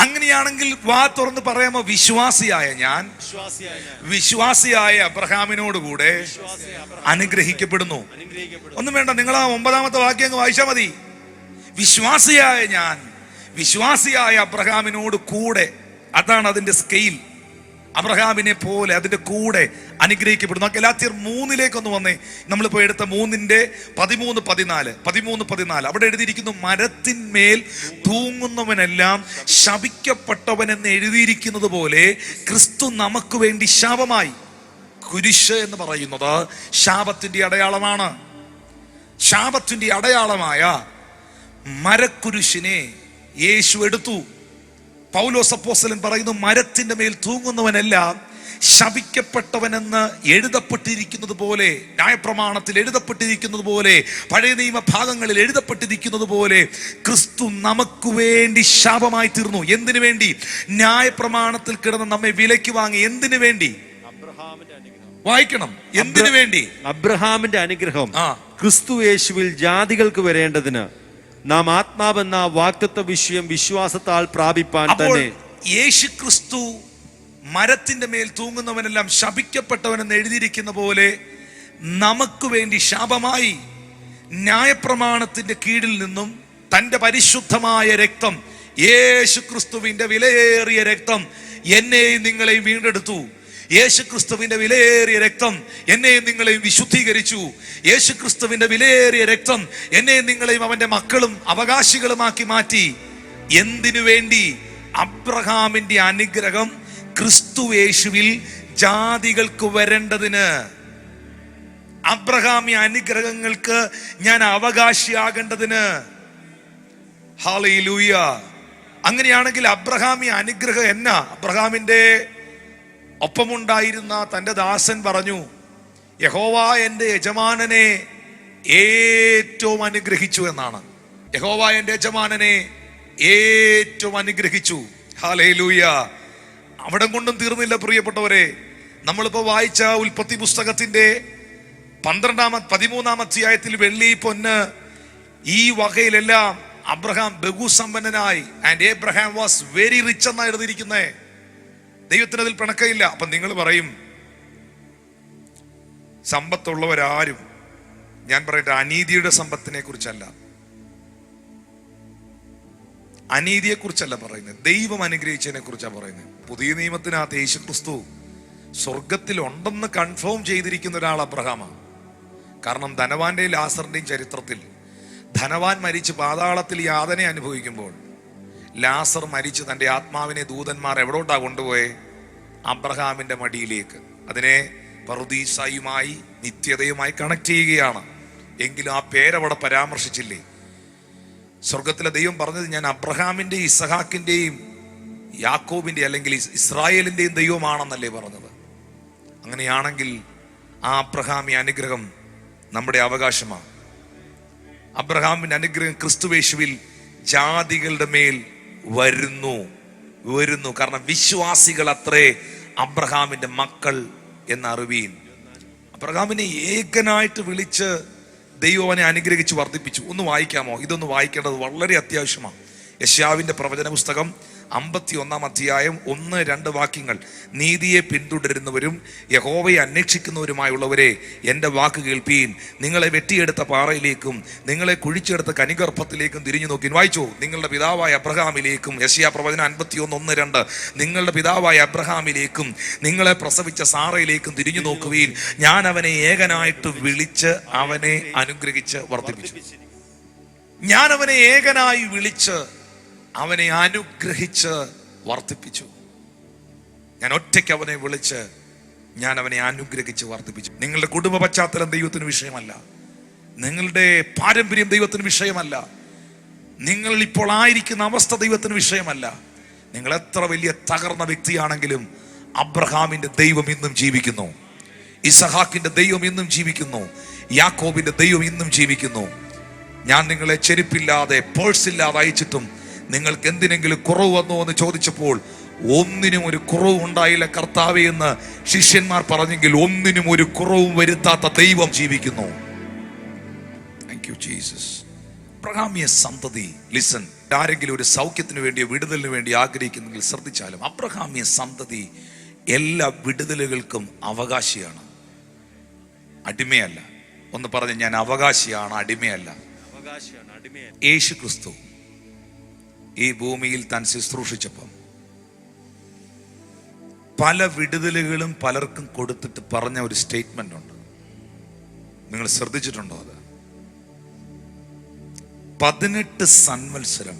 അങ്ങനെയാണെങ്കിൽ വാ തുറന്ന് പറയാമോ, വിശ്വാസിയായ ഞാൻ വിശ്വാസിയായ അബ്രഹാമിനോട് കൂടെ അനുഗ്രഹിക്കപ്പെടുന്നു. ഒന്നും വേണ്ട, നിങ്ങൾ ആ 9-ാമത്തെ വാക്യം അങ്ങ് വായിച്ചാൽ മതി. വിശ്വാസിയായ ഞാൻ വിശ്വാസിയായ അബ്രഹാമിനോട് കൂടെ, അതാണ് അതിന്റെ സ്കെയിൽ. അബ്രഹാമിനെ പോലെ അതിന്റെ കൂടെ അനുഗ്രഹിക്കപ്പെടുന്നു. ഗലാത്യർ 3 വന്നേ. നമ്മളിപ്പോ എടുത്ത 13-14 അവിടെ എഴുതിയിരിക്കുന്നു, മരത്തിന്മേൽ തൂങ്ങുന്നവനെല്ലാം ശപിക്കപ്പെട്ടവൻ എന്ന് എഴുതിയിരിക്കുന്നത് പോലെ ക്രിസ്തു നമുക്ക് വേണ്ടി ശാപമായി. കുരിശ് എന്ന് പറയുന്നത് ശാപത്തിന്റെ അടയാളമാണ്. ശാപത്തിന്റെ അടയാളമായ മരക്കുരിശിനെ യേശു എടുത്തു. പൗലോസ് അപ്പോസ്തലൻ പറയുന്നു, മരത്തിന്റെ മേൽ തൂങ്ങുന്നവനെല്ലാം ശപിക്കപ്പെട്ടവനെന്ന് എഴുതപ്പെട്ടിരിക്കുന്നത് പോലെ, ന്യായപ്രമാണത്തിൽ എഴുതപ്പെട്ടിരിക്കുന്നത് പോലെ, പഴയ നിയമ ഭാഗങ്ങളിൽ എഴുതപ്പെട്ടിരിക്കുന്നത് പോലെ ക്രിസ്തു നമുക്ക് വേണ്ടി ശാപമായി തീർന്നു. എന്തിനു വേണ്ടി? ന്യായപ്രമാണത്തിൽ കിടന്ന് നമ്മെ വിലയ്ക്ക് വാങ്ങി. എന്തിനു വേണ്ടി? വായിക്കണം. എന്തിനു വേണ്ടി? അബ്രഹാമിന്റെ അനുഗ്രഹം
ക്രിസ്തു യേശുവിൽ ജാതികൾക്ക് വരേണ്ടതിന് നാം ആത്മാവെന്ന വാഗ്ദത്ത വിഷയം വിശ്വാസത്താൽ പ്രാപിപ്പാൻ തന്നെ.
യേശു ക്രിസ്തു മരത്തിന്റെ മേൽ തൂങ്ങുന്നവനെല്ലാം ശപിക്കപ്പെട്ടവനെന്ന് എഴുതിയിരിക്കുന്ന പോലെ നമുക്ക് വേണ്ടി ശാപമായി. ന്യായപ്രമാണത്തിന്റെ കീഴിൽ നിന്നും തന്റെ പരിശുദ്ധമായ രക്തം, യേശു ക്രിസ്തുവിന്റെ വിലയേറിയ രക്തം എന്നെയും നിങ്ങളെയും വീണ്ടെടുത്തു. യേശുക്രിസ്തുവിന്റെ വിലയേറിയ രക്തം എന്നെയും നിങ്ങളെയും വിശുദ്ധീകരിച്ചു. യേശുക്രിസ്തുവിന്റെ വിലയേറിയ രക്തം എന്നെയും നിങ്ങളെയും അവന്റെ മക്കളും അവകാശികളുമാക്കി മാറ്റി. എന്തിനു വേണ്ടി? അബ്രഹാമിന്റെ അനുഗ്രഹം ക്രിസ്തു യേശുവിൽ ജാതികൾക്ക് വരേണ്ടതിന്. അബ്രഹാമി അനുഗ്രഹങ്ങൾക്ക് ഞാൻ അവകാശിയാകേണ്ടതിന്. ഹല്ലേലൂയ. അങ്ങനെയാണെങ്കിൽ അബ്രഹാമി അനുഗ്രഹം എന്നാ? അബ്രഹാമിന്റെ ഒപ്പമുണ്ടായിരുന്ന തന്റെ ദാസൻ പറഞ്ഞു, യഹോവ എന്റെ യജമാനനെ ഏറ്റവും അനുഗ്രഹിച്ചു എന്നാണ്. യഹോവ എന്റെ യജമാനനെ ഏറ്റവും അനുഗ്രഹിച്ചു. ഹല്ലേലൂയ. അവിടെ കൊണ്ടും തീർന്നില്ല പ്രിയപ്പെട്ടവരെ. നമ്മളിപ്പോ വായിച്ച ഉൽപ്പത്തി പുസ്തകത്തിന്റെ 13-ാം അധ്യായത്തിൽ വെള്ളി, പൊന്ന്, ഈ വകയിലെല്ലാം അബ്രഹാം ബഹുസമ്പന്നനായി. And Abraham was very rich എന്നാണ് എഴുതിയിരിക്കുന്നേ. ദൈവത്തിന് അതിൽ പിണക്കമില്ല. അപ്പൊ നിങ്ങൾ പറയും, സമ്പത്തുള്ളവരാരും, ഞാൻ പറയട്ടെ, അനീതിയുടെ സമ്പത്തിനെ കുറിച്ചല്ല, അനീതിയെ കുറിച്ചല്ല പറയുന്നത്, ദൈവം അനുഗ്രഹിച്ചതിനെ കുറിച്ചാണ് പറയുന്നത്. പുതിയ നിയമത്തിനകത്ത് യേശു ക്രിസ്തു സ്വർഗത്തിൽ ഉണ്ടെന്ന് കൺഫേം ചെയ്തിരിക്കുന്ന ഒരാൾ അബ്രഹാമാണ്. കാരണം ധനവാന്റെയും ലാസറിന്റെയും ചരിത്രത്തിൽ ധനവാൻ മരിച്ച് പാതാളത്തിൽ യാതന അനുഭവിക്കുമ്പോൾ ലാസർ മരിച്ച് തന്റെ ആത്മാവിനെ ദൂതന്മാർ എവിടോട്ടാ കൊണ്ടുപോയെ? അബ്രഹാമിന്റെ മടിയിലേക്ക്. അതിനെ പറുദീസായുമായി, നിത്യതയുമായി കണക്ട് ചെയ്യുകയാണ്. എങ്കിലും ആ പേരവിടെ പരാമർശിച്ചില്ലേ? സ്വർഗത്തിലെ ദൈവം പറഞ്ഞത്, ഞാൻ അബ്രഹാമിന്റെയും ഇസഹാക്കിന്റെയും യാക്കോബിന്റെ അല്ലെങ്കിൽ ഇസ്രായേലിന്റെയും ദൈവമാണെന്നല്ലേ പറഞ്ഞത്. അങ്ങനെയാണെങ്കിൽ ആ അബ്രഹാമി അനുഗ്രഹം നമ്മുടെ അവകാശമാണ്. അബ്രഹാമിന്റെ അനുഗ്രഹം ക്രിസ്തുവേശുവിൽ ജാതികളുടെ മേൽ വരുന്നു. കാരണം വിശ്വാസികൾ അത്രേ അബ്രഹാമിന്റെ മക്കൾ എന്നറിവീൻ. അബ്രഹാമിനെ ഏകനായിട്ട് വിളിച്ച് ദൈവം അവനെ അനുഗ്രഹിച്ച് വർദ്ധിപ്പിച്ചു. ഒന്ന് വായിക്കാമോ? ഇതൊന്ന് വായിക്കേണ്ടത് വളരെ അത്യാവശ്യമാണ്. യെശയ്യാവിന്റെ പ്രവചന പുസ്തകം 51-ാം അധ്യായം 1-2 വാക്യങ്ങൾ. നീതിയെ പിന്തുടരുന്നവരും യഹോവയെ അന്വേഷിക്കുന്നവരുമായുള്ളവരെ, എൻ്റെ വാക്ക് കേൾപ്പീൻ. നിങ്ങളെ വെട്ടിയെടുത്ത പാറയിലേക്കും നിങ്ങളെ കുഴിച്ചെടുത്ത കനിഗർഭത്തിലേക്കും തിരിഞ്ഞു നോക്കി. വായിച്ചോ. നിങ്ങളുടെ പിതാവായ അബ്രഹാമിലേക്കും, യെശയ്യാ പ്രവചനം 51:1-2, നിങ്ങളുടെ പിതാവായ അബ്രഹാമിലേക്കും നിങ്ങളെ പ്രസവിച്ച സാറയിലേക്കും തിരിഞ്ഞു നോക്കുവീൻ. ഞാൻ അവനെ ഏകനായിട്ട് വിളിച്ച് അവനെ അനുഗ്രഹിച്ച് വർദ്ധിപ്പിച്ചു. ഞാൻ അവനെ ഏകനായി വിളിച്ച് അവനെ അനുഗ്രഹിച്ച് വർദ്ധിപ്പിച്ചു. ഞാൻ ഒറ്റയ്ക്ക് അവനെ വിളിച്ച് ഞാൻ അവനെ അനുഗ്രഹിച്ച് വർദ്ധിപ്പിച്ചു. നിങ്ങളുടെ കുടുംബ പശ്ചാത്തലം ദൈവത്തിന് വിഷയമല്ല. നിങ്ങളുടെ പാരമ്പര്യം ദൈവത്തിന് വിഷയമല്ല. നിങ്ങൾ ഇപ്പോൾ ആയിരിക്കുന്ന അവസ്ഥ ദൈവത്തിന് വിഷയമല്ല. നിങ്ങൾ എത്ര വലിയ തകർന്ന വ്യക്തിയാണെങ്കിലും അബ്രഹാമിന്റെ ദൈവം ഇന്നും ജീവിക്കുന്നു. ഇസഹാക്കിന്റെ ദൈവം ഇന്നും ജീവിക്കുന്നു. യാക്കോബിന്റെ ദൈവം ഇന്നും ജീവിക്കുന്നു. ഞാൻ നിങ്ങളെ ചെരുപ്പില്ലാതെ, പേഴ്സില്ലാതെ അയച്ചിട്ടും നിങ്ങൾക്ക് എന്തിനെങ്കിലും കുറവ് വന്നോ എന്ന് ചോദിച്ചപ്പോൾ ഒന്നിനും ഒരു കുറവും ഉണ്ടായില്ല കർത്താവേ എന്ന് ശിഷ്യന്മാർ പറഞ്ഞെങ്കിൽ ഒന്നിനും ഒരു കുറവും വരുത്താത്ത ദൈവം ജീവിക്കുന്നു. Thank you Jesus. അബ്രഹാമിയ സന്തതി, ലിസൺ, ആരെങ്കിലും ഒരു സൗഖ്യത്തിന് വേണ്ടിയോ വിടുതലിന് വേണ്ടി ആഗ്രഹിക്കുന്നെങ്കിൽ ശ്രദ്ധിച്ചാലും, അബ്രഹാമ്യ സന്തതി എല്ലാ വിടുതലുകൾക്കും അവകാശിയാണ്, അടിമയല്ല. ഒന്ന് പറഞ്ഞ്, ഞാൻ അവകാശിയാണ്, അടിമയല്ല. യേശു ക്രിസ്തു ഈ ഭൂമിയിൽ താൻ ശുശ്രൂഷിച്ചപ്പം പല വിടുതലുകളും പലർക്കും കൊടുത്തിട്ട് പറഞ്ഞ ഒരു സ്റ്റേറ്റ്മെന്റ് ഉണ്ട്. നിങ്ങൾ ശ്രദ്ധിച്ചിട്ടുണ്ടോ? അത് 18 സംവത്സരം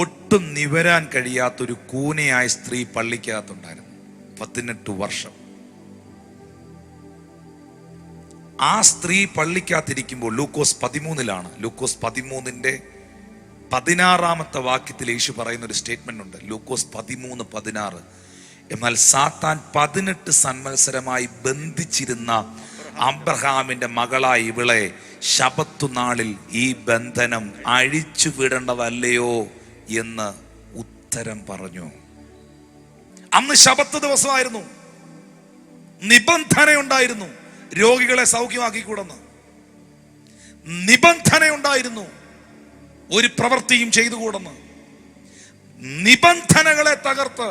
ഒട്ടും നിവരാൻ കഴിയാത്തൊരു കൂനയായ സ്ത്രീ പള്ളിക്കകത്തുണ്ടായിരുന്നു. 18 വർഷം ആ സ്ത്രീ പള്ളിക്കകത്തിരിക്കുമ്പോൾ, ലൂക്കോസ് 13 ലൂക്കോസ് 13:16 വാക്യത്തിൽ യേശു പറയുന്ന ഒരു സ്റ്റേറ്റ്മെന്റ് ഉണ്ട്. ലൂക്കോസ് 13:16. എന്നാൽ സാത്താൻ 18 സംവത്സരമായി ബന്ധിച്ചിരുന്ന അബ്രഹാമിന്റെ മകളായ ഇവളെ ശബത്ത് നാളിൽ ഈ ബന്ധനം അഴിച്ചു വിടേണ്ടതല്ലയോ എന്ന് ഉത്തരം പറഞ്ഞു. അന്ന് ശബത്ത് ദിവസമായിരുന്നു, നിബന്ധനയുണ്ടായിരുന്നു രോഗികളെ സൗഖ്യമാക്കിക്കൂടെന്ന്. നിബന്ധനയുണ്ടായിരുന്നു ഒരു പ്രവൃത്തിയും ചെയ്തുകൂടെന്ന്. നിബന്ധനകളെ തകർത്ത്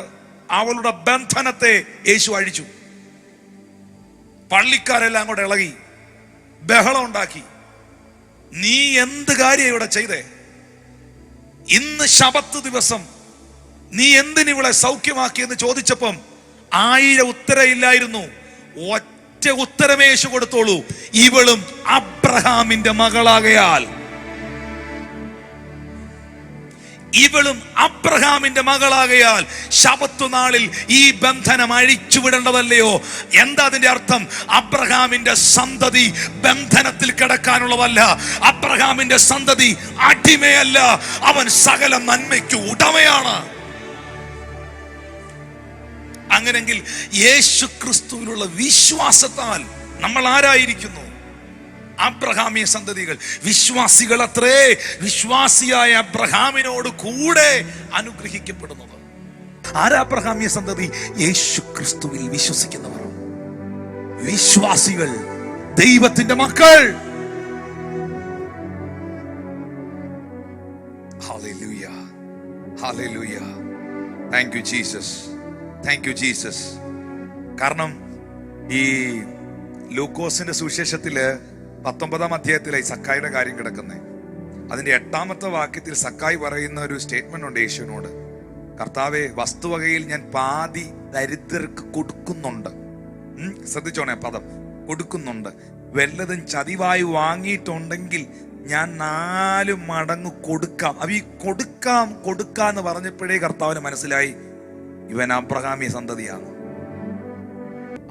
അവളുടെ ബന്ധനത്തെ യേശു അഴിച്ചു. പള്ളിക്കാരെല്ലാം കൂടെ ഇളകി ബഹളം ഉണ്ടാക്കി. നീ എന്ത് കാര്യം ഇവിടെ ചെയ്തേ? ഇന്ന് ശബത്ത് ദിവസം നീ എന്തിനിവളെ സൗഖ്യമാക്കിയെന്ന് ചോദിച്ചപ്പം 1000 ഉത്തരയില്ലായിരുന്നു. ഒറ്റ ഉത്തരമേ യേശു കൊടുത്തോളൂ, ഇവളും അബ്രഹാമിന്റെ മകളാകയാൽ. ഇവളും അബ്രഹാമിന്റെ മകളാകയാൽ ശബത്ത് നാളിൽ ഈ ബന്ധനം അഴിച്ചുവിടേണ്ടതല്ലയോ? എന്താ അതിന്റെ അർത്ഥം? അബ്രഹാമിന്റെ സന്തതി ബന്ധനത്തിൽ കിടക്കാനുള്ളതല്ല. അബ്രഹാമിന്റെ സന്തതി അടിമയല്ല, അവൻ സകല നന്മയ്ക്ക് ഉടമയാണ്. അങ്ങനെങ്കിൽ യേശു ക്രിസ്തുവിലുള്ള വിശ്വാസത്താൽ നമ്മൾ ആരായിരിക്കുന്നു? അബ്രഹാമിയ സന്തതികൾ, വിശ്വാസികൾ അത്രേ. വിശ്വാസിയായ അബ്രഹാമിനോട് കൂടെ അനുഗ്രഹിക്കപ്പെടുന്നത്. ആരാ അബ്രഹാമിയ സന്തതി? യേശു ക്രിസ്തുവിൽ വിശ്വസിക്കുന്നവർ, വിശ്വാസികൾ, ദൈവത്തിന്റെ മക്കൾ. Hallelujah, hallelujah. Thank you Jesus, thank you Jesus. കാരണം ഈ ലൂക്കോസിന്റെ സുവിശേഷത്തില് 19 അധ്യായത്തിലെ സക്കായിയുടെ കാര്യം കിടക്കുന്നത്. അതിന്റെ 8 വാക്യത്തിൽ സക്കായി പറയുന്ന ഒരു സ്റ്റേറ്റ്മെന്റ് ഉണ്ട് യേശുവിനോട്. കർത്താവേ, വസ്തുവകയിൽ ഞാൻ പാതി ദരിദ്രർക്ക് കൊടുക്കുന്നുണ്ട്. ശ്രദ്ധിച്ചോണേ പദം, കൊടുക്കുന്നുണ്ട്. വല്ലതും ചതിവായി വാങ്ങിയിട്ടുണ്ടെങ്കിൽ ഞാൻ 4 മടങ്ങ് കൊടുക്കാം. അപ്പൊ ഈ കൊടുക്കാന്ന് പറഞ്ഞപ്പോഴേ കർത്താവിന് മനസ്സിലായി ഇവൻ അബ്രഹാമിയ സന്തതിയാണ്.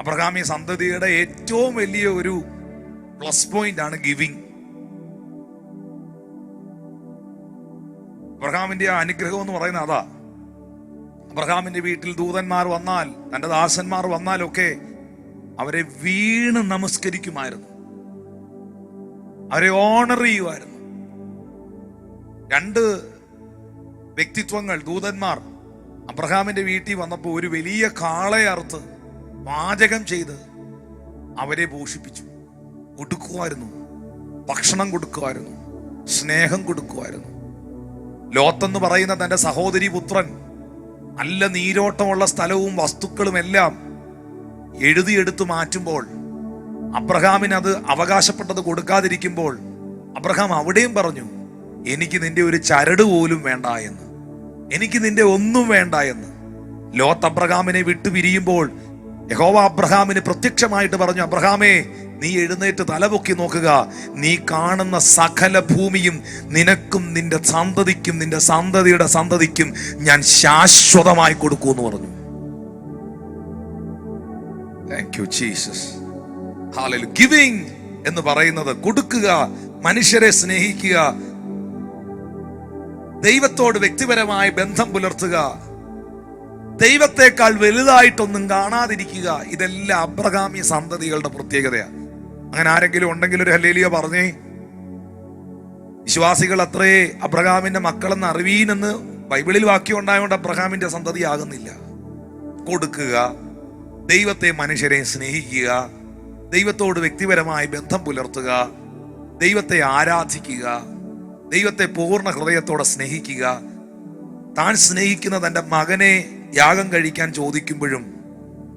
അബ്രഹാമിയ സന്തതിയുടെ ഏറ്റവും വലിയ ഒരു പ്ലസ് പോയിന്റ് ആണ് ഗിവിങ്. അബ്രഹാമിന്റെ അനുഗ്രഹം എന്ന് പറയുന്നത് അതാ. അബ്രഹാമിന്റെ വീട്ടിൽ ദൂതന്മാർ വന്നാൽ, തന്റെ ദാസന്മാർ വന്നാലൊക്കെ അവരെ വീണ് നമസ്കരിക്കുമായിരുന്നു, അവരെ ഓണർ ചെയ്യുമായിരുന്നു. 2 വ്യക്തിത്വങ്ങൾ, ദൂതന്മാർ അബ്രഹാമിന്റെ വീട്ടിൽ വന്നപ്പോൾ ഒരു വലിയ കാളയെ അറുത്ത് പാചകം ചെയ്ത് അവരെ പോഷിപ്പിച്ചു, കൊടുക്കുമായിരുന്നു, ഭക്ഷണം കൊടുക്കുമായിരുന്നു, സ്നേഹം കൊടുക്കുമായിരുന്നു. ലോത്തെന്ന് പറയുന്ന തന്റെ സഹോദരി പുത്രൻ നല്ല നീരോട്ടമുള്ള സ്ഥലവും വസ്തുക്കളും എല്ലാം എഴുതിയെടുത്ത് മാറ്റുമ്പോൾ, അബ്രഹാമിന് അത് അവകാശപ്പെട്ടത് കൊടുക്കാതിരിക്കുമ്പോൾ അബ്രഹാം അവിടെയും പറഞ്ഞു, എനിക്ക് നിന്റെ ഒരു ചരട് പോലും വേണ്ട എന്ന്, എനിക്ക് നിന്റെ ഒന്നും വേണ്ട എന്ന്. ലോത്ത് അബ്രഹാമിനെ വിട്ടു പിരിയുമ്പോൾ യഹോവ അബ്രഹാമിന് പ്രത്യക്ഷമായിട്ട് പറഞ്ഞു, അബ്രഹാമേ, നീ എഴുന്നേറ്റ് തലപൊക്കി നോക്കുക, നീ കാണുന്ന സകല ഭൂമിയും നിനക്കും നിന്റെ സന്തതിക്കും നിന്റെ സന്തതിയുടെ സന്തതിക്കും ഞാൻ ശാശ്വതമായി കൊടുക്കൂ എന്ന് പറഞ്ഞു. Thank you Jesus. Hallelujah. Giving എന്ന് പറയുന്നത് കൊടുക്കുക, മനുഷ്യരെ സ്നേഹിക്കുക, ദൈവത്തോട് വ്യക്തിപരമായ ബന്ധം പുലർത്തുക, ദൈവത്തെക്കാൾ വലുതായിട്ടൊന്നും കാണാതിരിക്കുക. ഇതെല്ലാം അബ്രഹാമിയ സന്തതികളുടെ പ്രത്യേകതയാണ്. അങ്ങനെ ആരെങ്കിലും ഉണ്ടെങ്കിൽ ഒരു ഹല്ലേലൂയ പറഞ്ഞേ. വിശ്വാസികൾ അത്രേ അബ്രഹാമിന്റെ മക്കളെന്ന് അറിവീനെന്ന് ബൈബിളിൽ വാക്യം ഉണ്ടായതുകൊണ്ട് അബ്രഹാമിന്റെ സന്തതി ആകുന്നില്ല. കൊടുക്കുക, ദൈവത്തെ മനുഷ്യരെ സ്നേഹിക്കുക, ദൈവത്തോട് വ്യക്തിപരമായി ബന്ധം പുലർത്തുക, ദൈവത്തെ ആരാധിക്കുക, ദൈവത്തെ പൂർണ്ണ ഹൃദയത്തോടെ സ്നേഹിക്കുക. താൻ സ്നേഹിക്കുന്ന തൻ്റെ മകനെ യാഗം കഴിക്കാൻ ചോദിക്കുമ്പോഴും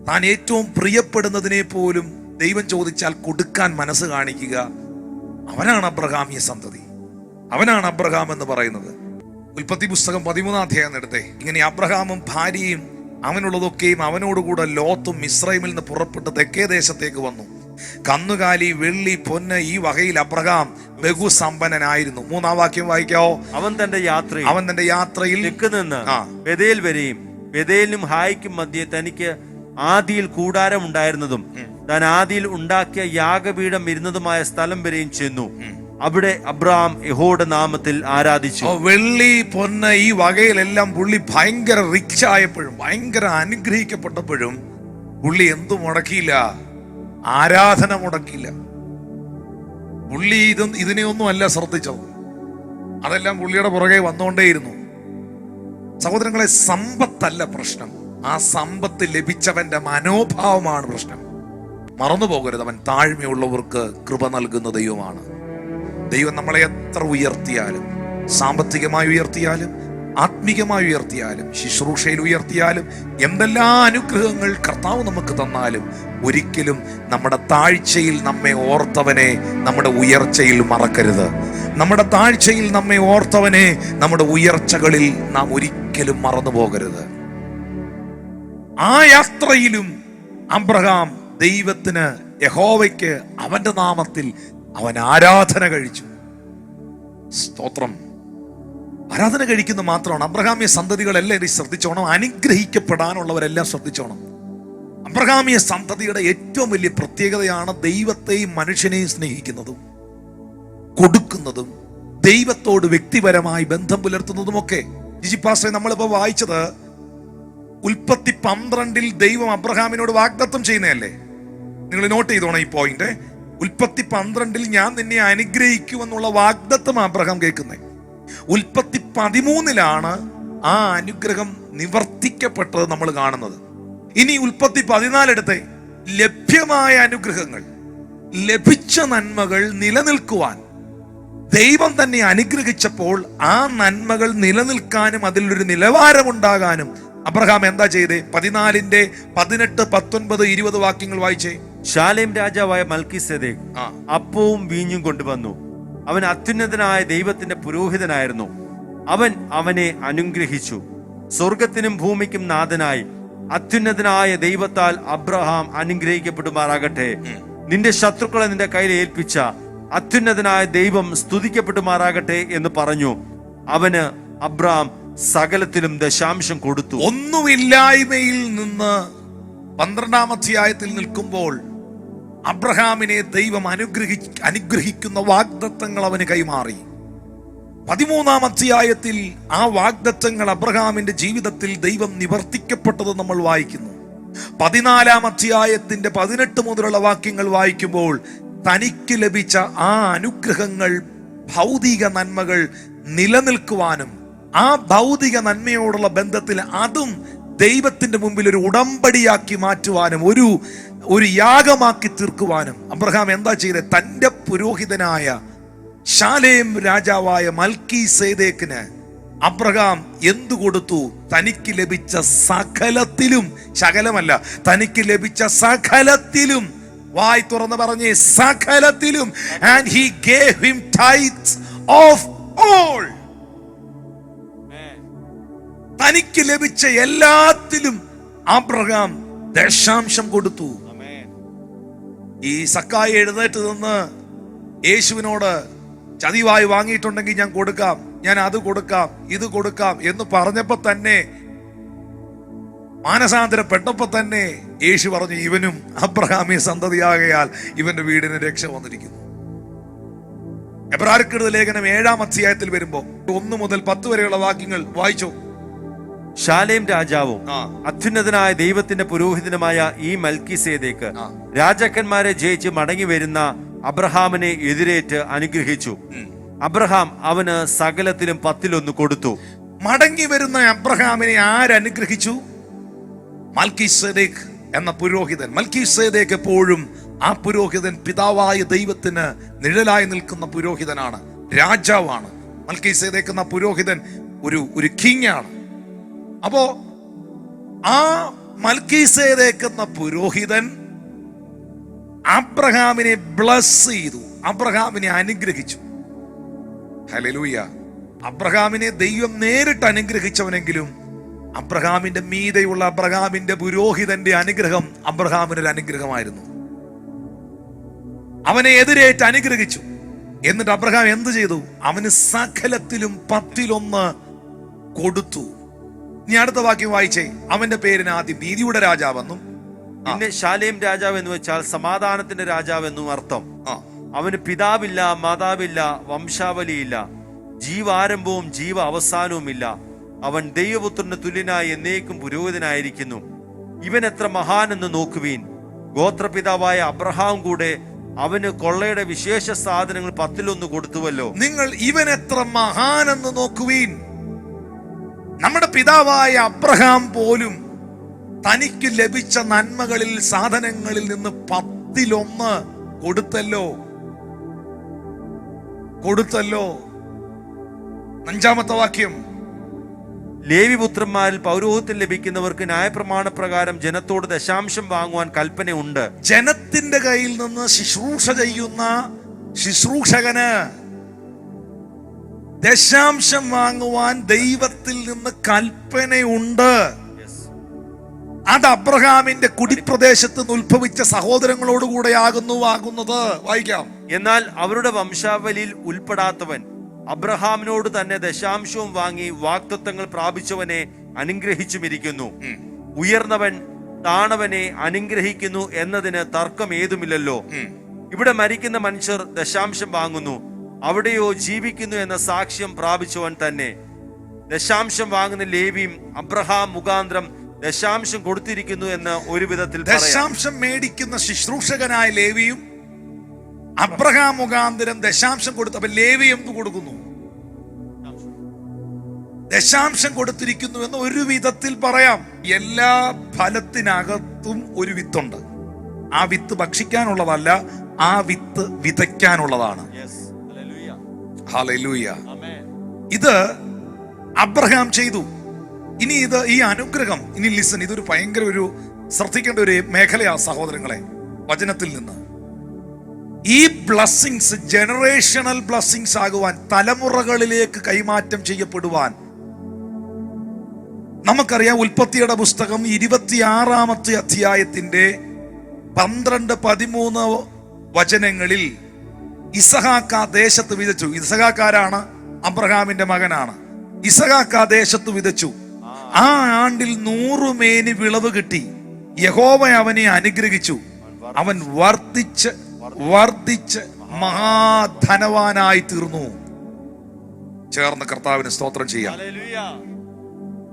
താൻ ഏറ്റവും പ്രിയപ്പെടുന്നതിനെ പോലും ദൈവം ചോദിച്ചാൽ കൊടുക്കാൻ മനസ്സ് കാണിക്കുക. അവനാണ് അബ്രഹാമിയ സന്തതി, അവനാണ് അബ്രഹാം എന്ന് പറയുന്നത്. ഉൽപ്പത്തി പുസ്തകം 13-ാം അധ്യായം എടുത്തേ. ഇങ്ങനെ അബ്രഹാമും ഭാര്യയും അവനുള്ളതൊക്കെയും അവനോടുകൂടെ ലോത്തും മിസ്രൈമിൽ നിന്ന് പുറപ്പെട്ട് തെക്കേ ദേശത്തേക്ക് വന്നു. കന്നുകാലി, വെള്ളി, പൊന്ന് ഈ വകയിൽ അബ്രഹാം ബഹുസമ്പന്നനായിരുന്നു. 3-ാം വാക്യം വായിക്കാവോ?
അവൻ തന്റെ യാത്രയിൽ തെക്ക് നിന്ന് ബേഥേൽ വരെയും ബേഥേലിനും ഹായിക്കും മധ്യേ തനിക്ക് ആദിയിൽ കൂടാരം ഉണ്ടായിരുന്നതും താൻ ആദിയിൽ ഉണ്ടാക്കിയ യാഗപീഠം ഇരുന്നതുമായ സ്ഥലം വരെയും ചെന്നു. അവിടെ അബ്രഹാം യഹോവയുടെ നാമത്തിൽ ആരാധിച്ചു.
വെള്ളി, പൊന്ന് ഈ വകയിലെല്ലാം പുള്ളി ഭയങ്കര റിച്ച് ആയപ്പോഴും, ഭയങ്കര അനുഗ്രഹിക്കപ്പെട്ടപ്പോഴും പുള്ളി എന്തു മുടക്കിയില്ല? ആരാധന മുടക്കിയില്ല. പുള്ളി ഇതിനെയൊന്നും അല്ല ശ്രദ്ധിച്ചത്, അതെല്ലാം പുള്ളിയുടെ പുറകെ വന്നുകൊണ്ടേയിരുന്നു. സഹോദരങ്ങളെ, സമ്പത്തല്ല പ്രശ്നം, ആ സമ്പത്ത് ലഭിച്ചവന്റെ മനോഭാവമാണ് പ്രശ്നം. മറന്നു പോകരുത്, അവൻ താഴ്മയുള്ളവർക്ക് കൃപ നൽകുന്ന ദൈവമാണ്. ദൈവം നമ്മളെ എത്ര ഉയർത്തിയാലും, സാമ്പത്തികമായി ഉയർത്തിയാലും, ആത്മീകമായി ഉയർത്തിയാലും, ശുശ്രൂഷയിൽ ഉയർത്തിയാലും, എന്തെല്ലാം അനുഗ്രഹങ്ങൾ കർത്താവ് നമുക്ക് തന്നാലും ഒരിക്കലും നമ്മുടെ താഴ്ചയിൽ നമ്മെ ഓർത്തവനെ നമ്മുടെ ഉയർച്ചയിൽ മറക്കരുത്. നമ്മുടെ താഴ്ചയിൽ നമ്മെ ഓർത്തവനെ നമ്മുടെ ഉയർച്ചകളിൽ നാം ഒരിക്കലും മറന്നു പോകരുത്. ആ യാത്രയിലും അബ്രഹാം ദൈവത്തിന്, യഹോവയ്ക്ക് അവന്റെ നാമത്തിൽ അവൻ ആരാധന കഴിച്ചു. സ്തോത്രം. ആരാധന കഴിക്കുന്ന മാത്രമാണ്. അബ്രഹാമിയ സന്തതികളെല്ലാം ശ്രദ്ധിച്ചോണം, അനുഗ്രഹിക്കപ്പെടാനുള്ളവരെല്ലാം ശ്രദ്ധിച്ചോണം. അബ്രഹാമിയ സന്തതിയുടെ ഏറ്റവും വലിയ പ്രത്യേകതയാണ് ദൈവത്തെയും മനുഷ്യനെയും സ്നേഹിക്കുന്നതും കൊടുക്കുന്നതും ദൈവത്തോട് വ്യക്തിപരമായി ബന്ധം പുലർത്തുന്നതുമൊക്കെ. ജിജിപ്പാസ്റ്റേ, നമ്മളിപ്പോ വായിച്ചത് ഉൽപ്പത്തി 12 ദൈവം അബ്രഹാമിനോട് വാഗ്ദത്തം ചെയ്യുന്നതല്ലേ? നിങ്ങൾ നോട്ട് ചെയ്തോണം ഈ പോയിന്റ്. ഉൽപ്പത്തി 12 ഞാൻ നിന്നെ അനുഗ്രഹിക്കുമെന്നുള്ള വാഗ്ദത്തം അബ്രഹാം കേൾക്കുന്നത്. ഉൽപ്പത്തി 13 ആ അനുഗ്രഹം നിവർത്തിക്കപ്പെട്ടത് നമ്മൾ കാണുന്നത്. ഇനി ഉൽപ്പത്തി 14 എടുത്തേ. ലഭ്യമായ അനുഗ്രഹങ്ങൾ, ലഭിച്ച നന്മകൾ നിലനിൽക്കുവാൻ ദൈവം തന്നെ അനുഗ്രഹിച്ചപ്പോൾ ആ നന്മകൾ നിലനിൽക്കാനും അതിലൊരു നിലവാരമുണ്ടാകാനും അബ്രഹാം എന്താ ചെയ്തേ? 14-ന്റെ 18, 19, 20 വാക്യങ്ങൾ വായിച്ചേ.
ശാലേം രാജാവായ മൽക്കീസേദെക്ക് അപ്പവും വീഞ്ഞും കൊണ്ടുവന്നു. അവൻ അത്യുന്നതനായ ദൈവത്തിന്റെ പുരോഹിതനായിരുന്നു. അവൻ അവനെ അനുഗ്രഹിച്ചു. സ്വർഗത്തിനും ഭൂമിക്കും നാഥനായി അത്യുന്നതനായ ദൈവത്താൽ അബ്രഹാം അനുഗ്രഹിക്കപ്പെടുമാറാകട്ടെ. നിന്റെ ശത്രുക്കളെ നിന്റെ കയ്യിൽ ഏൽപ്പിച്ച അത്യുന്നതനായ ദൈവം സ്തുതിക്കപ്പെടുമാറാകട്ടെ എന്ന് പറഞ്ഞു. അവന് അബ്രഹാം സകലത്തിലും ദശാംശം കൊടുത്തു.
ഒന്നുമില്ലായ്മയിൽ നിന്ന് 12-ാം അധ്യായത്തിൽ നിൽക്കുമ്പോൾ അബ്രഹാമിനെ ദൈവം അനുഗ്രഹിക്കുന്ന വാഗ്ദത്തങ്ങൾ അവന് കൈമാറി. 13-ാം അധ്യായത്തിൽ ആ വാഗ്ദത്തങ്ങൾ അബ്രഹാമിന്റെ ജീവിതത്തിൽ ദൈവം നിവർത്തിക്കപ്പെട്ടത് നമ്മൾ വായിക്കുന്നു. 14-ാം അധ്യായത്തിന്റെ 18 മുതലുള്ള വാക്യങ്ങൾ വായിക്കുമ്പോൾ തനിക്ക് ലഭിച്ച ആ അനുഗ്രഹങ്ങൾ, ഭൗതിക നന്മകൾ നിലനിൽക്കുവാനും ആ ഭൗതിക നന്മയോടുള്ള ബന്ധത്തിൽ അതും ദൈവത്തിന്റെ മുമ്പിൽ ഒരു ഉടമ്പടിയാക്കി മാറ്റുവാനും ഒരു യാഗമാക്കി തീർക്കുവാനും അബ്രഹാം എന്താ ചെയ്തത്? തന്റെ പുരോഹിതനായ ശാലേം രാജാവായ മൽക്കീസേദെക്കിന് അബ്രഹാം എന്തു കൊടുത്തു? തനിക്ക് ലഭിച്ച സകലത്തിലും, ശകലമല്ല, തനിക്ക് ലഭിച്ച സകലത്തിലും, വായി തുറന്ന് പറഞ്ഞേ, സകലത്തിലും. And he gave him tides of all. തനിക്ക് ലഭിച്ച എല്ലാത്തിലും അബ്രഹാം ദശാംശം കൊടുത്തു. ഈ സക്കായി എഴുന്നേറ്റ് നിന്ന് യേശുവിനോട് ചതിവായി വാങ്ങിയിട്ടുണ്ടെങ്കിൽ ഞാൻ കൊടുക്കാം, ഞാൻ അത് കൊടുക്കാം, ഇത് കൊടുക്കാം എന്ന് പറഞ്ഞപ്പോ തന്നെ, മാനസാന്തരപ്പെട്ടപ്പോ തന്നെ യേശു പറഞ്ഞു, ഇവനും അബ്രഹാമിയ സന്തതിയാകയാൽ ഇവന്റെ വീടിന് രക്ഷ വന്നിരിക്കുന്നു. എബ്രായർക്കെഴുതിയ ലേഖനം 7-ാം അധ്യായത്തിൽ വരുമ്പോ 1 മുതൽ 10 വരെയുള്ള വാക്യങ്ങൾ വായിച്ചോ.
ശാലേം രാജാവും അത്യുന്നതനായ ദൈവത്തിന്റെ പുരോഹിതനുമായ ഈ മൽക്കീസേദെക്ക് രാജാക്കന്മാരെ ജയിച്ച് മടങ്ങി വരുന്ന അബ്രഹാമിനെ എതിരേറ്റ് അനുഗ്രഹിച്ചു. അബ്രഹാം അവന് സകലത്തിലും 10-1 കൊടുത്തു.
മടങ്ങി വരുന്ന അബ്രഹാമിനെ ആരനുഗ്രഹിച്ചു? മൽക്കീസേദെക്ക് എന്ന പുരോഹിതൻ. മൽക്കീസേദെക്ക് എപ്പോഴും ആ പുരോഹിതൻ പിതാവായ ദൈവത്തിന് നിഴലായി നിൽക്കുന്ന പുരോഹിതനാണ്, രാജാവാണ്. മൽക്കീസേദെക്ക് എന്ന പുരോഹിതൻ ഒരു കിങ് ആണ്. അപ്പോ ആ മൽക്കീസേദെക്ക് എന്ന പുരോഹിതൻ അബ്രഹാമിനെ ബ്ലസ് ചെയ്തു, അബ്രഹാമിനെ അനുഗ്രഹിച്ചു. ഹല്ലേലൂയ. അബ്രഹാമിനെ ദൈവം നേരിട്ട് അനുഗ്രഹിച്ചവനെങ്കിലും അബ്രഹാമിന്റെ മീതെയുള്ള അബ്രഹാമിന്റെ പുരോഹിതന്റെ അനുഗ്രഹം അബ്രഹാമിനൊരു അനുഗ്രഹമായിരുന്നു. അവനെ എതിരേറ്റ് അനുഗ്രഹിച്ചു. എന്നിട്ട് അബ്രഹാം എന്ത് ചെയ്തു? അവന് സകലത്തിലും 10-1 കൊടുത്തു. ഇനി അടുത്ത വാക്യം വായിച്ചേ. അവന്റെ പേരിന് ആദ്യം നീതിയുടെ രാജാവെന്നും
പിന്നെ ശാലേം രാജാവ് എന്ന് വെച്ചാൽ സമാധാനത്തിന്റെ രാജാവ് എന്നും അർത്ഥം. അവന് പിതാവില്ല, മാതാവില്ല, വംശാവലിയില്ല, ജീവാരംഭവും ജീവ അവസാനവുമില്ല. അവൻ ദൈവപുത്രന് തുല്യനായി എന്നേക്കും പുരോഹിതനായിരിക്കുന്നു. ഇവൻ എത്ര മഹാനെന്ന് നോക്കുവീൻ. ഗോത്രപിതാവായ അബ്രഹാം കൂടെ അവന് കൊള്ളയുടെ വിശേഷ സാധനങ്ങൾ 10-1 കൊടുത്തുവല്ലോ.
നിങ്ങൾ ഇവൻ എത്ര മഹാനെന്ന് നോക്കുവീൻ. നമ്മുടെ പിതാവായ അബ്രഹാം പോലും തനിക്ക് ലഭിച്ച നന്മകളിൽ, സാധനങ്ങളിൽ നിന്ന് 10-1 കൊടുത്തല്ലോ. 5-ാമത്തെ വാക്യം.
ലേവിപുത്രന്മാരിൽ പൗരോഹിത്യം ലഭിക്കുന്നവർക്ക് ന്യായപ്രമാണ പ്രകാരം ജനത്തോട് ദശാംശം വാങ്ങുവാൻ കൽപ്പനയുണ്ട്.
ജനത്തിന്റെ കയ്യിൽ നിന്ന് ശുശ്രൂഷ ചെയ്യുന്ന ശുശ്രൂഷകന് ദശാംശം വാങ്ങുവാൻ ദൈവത്തിൽ നിന്ന് കൽപ്പനയുണ്ട്. അത് അബ്രഹാമിന്റെ കുടിപ്രദേശത്ത് നിന്ന് ഉത്ഭവിച്ച സഹോദരങ്ങളോടുകൂടെ ആകുന്നത്. വായിക്കാം.
എന്നാൽ അവരുടെ വംശാവലിയിൽ ഉൾപ്പെടാത്തവൻ അബ്രഹാമിനോട് തന്നെ ദശാംശവും വാങ്ങി വാഗ്ദത്തങ്ങൾ പ്രാപിച്ചവനെ അനുഗ്രഹിച്ചുമിരിക്കുന്നു. ഉയർന്നവൻ താണവനെ അനുഗ്രഹിക്കുന്നു എന്നതിന് തർക്കം ഏതുമില്ലല്ലോ. ഇവിടെ മരിക്കുന്ന മനുഷ്യർ ദശാംശം വാങ്ങുന്നു, അവിടെയോ ജീവിക്കുന്നു എന്ന സാക്ഷ്യം പ്രാപിച്ചവൻ തന്നെ. ദശാംശം വാങ്ങുന്ന ലേവിയും അബ്രഹാം മുഖാന്തരം ദശാംശം കൊടുത്തിരിക്കുന്നു എന്ന് ഒരു വിധത്തിൽ
ദശാംശം മേടിക്കുന്ന ശുശ്രൂഷകനായ ലേവിയും അബ്രഹാം മുഖാന്തരം ദശാംശം കൊടുത്തു. അപ്പൊ ലേവി എന്ത് കൊടുക്കുന്നു? ദശാംശം കൊടുത്തിരിക്കുന്നു എന്ന് ഒരു വിധത്തിൽ പറയാം. എല്ലാ ഫലത്തിനകത്തും ഒരു വിത്തുണ്ട്. ആ വിത്ത് ഭക്ഷിക്കാനുള്ളതല്ല, ആ വിത്ത് വിതയ്ക്കാനുള്ളതാണ്. ഹല്ലേലൂയ. ഇത് അബ്രഹാം ചെയ്തു. ഇനി ഈ അനുഗ്രഹം, ഇനി ലിസൺ, ഇതൊരു ഭയങ്കര ഒരു ശ്രദ്ധിക്കേണ്ട ഒരു മേഖലയാ സഹോദരങ്ങളെ. വചനത്തിൽ നിന്ന് ഈ ബ്ലസ്സിങ്സ് ജനറേഷണൽ ബ്ലസ്സിങ്സ് ആകുവാൻ, തലമുറകളിലേക്ക് കൈമാറ്റം ചെയ്യപ്പെടുവാൻ, നമുക്കറിയാം ഉൽപ്പത്തിയുടെ പുസ്തകം 26-ാമത്തെ അധ്യായത്തിന്റെ 12-13 വചനങ്ങളിൽ ഇസഹാക്ക് ആ ദേശത്ത് വിതച്ചു. ഇസഹാക്കാരാണ്? അബ്രഹാമിന്റെ മകനാണ്. ഇസഹാക്ക് ആ ദേശത്ത് വിതച്ചു. ആ ആണ്ടിൽ 100 മേനി വിളവ് കിട്ടി. യഹോവ അവനെ അനുഗ്രഹിച്ചു. അവൻ വർദ്ധിച്ച് മഹാധനവാനായി തീർന്നു. ചേർന്ന് കർത്താവിന് സ്തോത്രം ചെയ്യാം.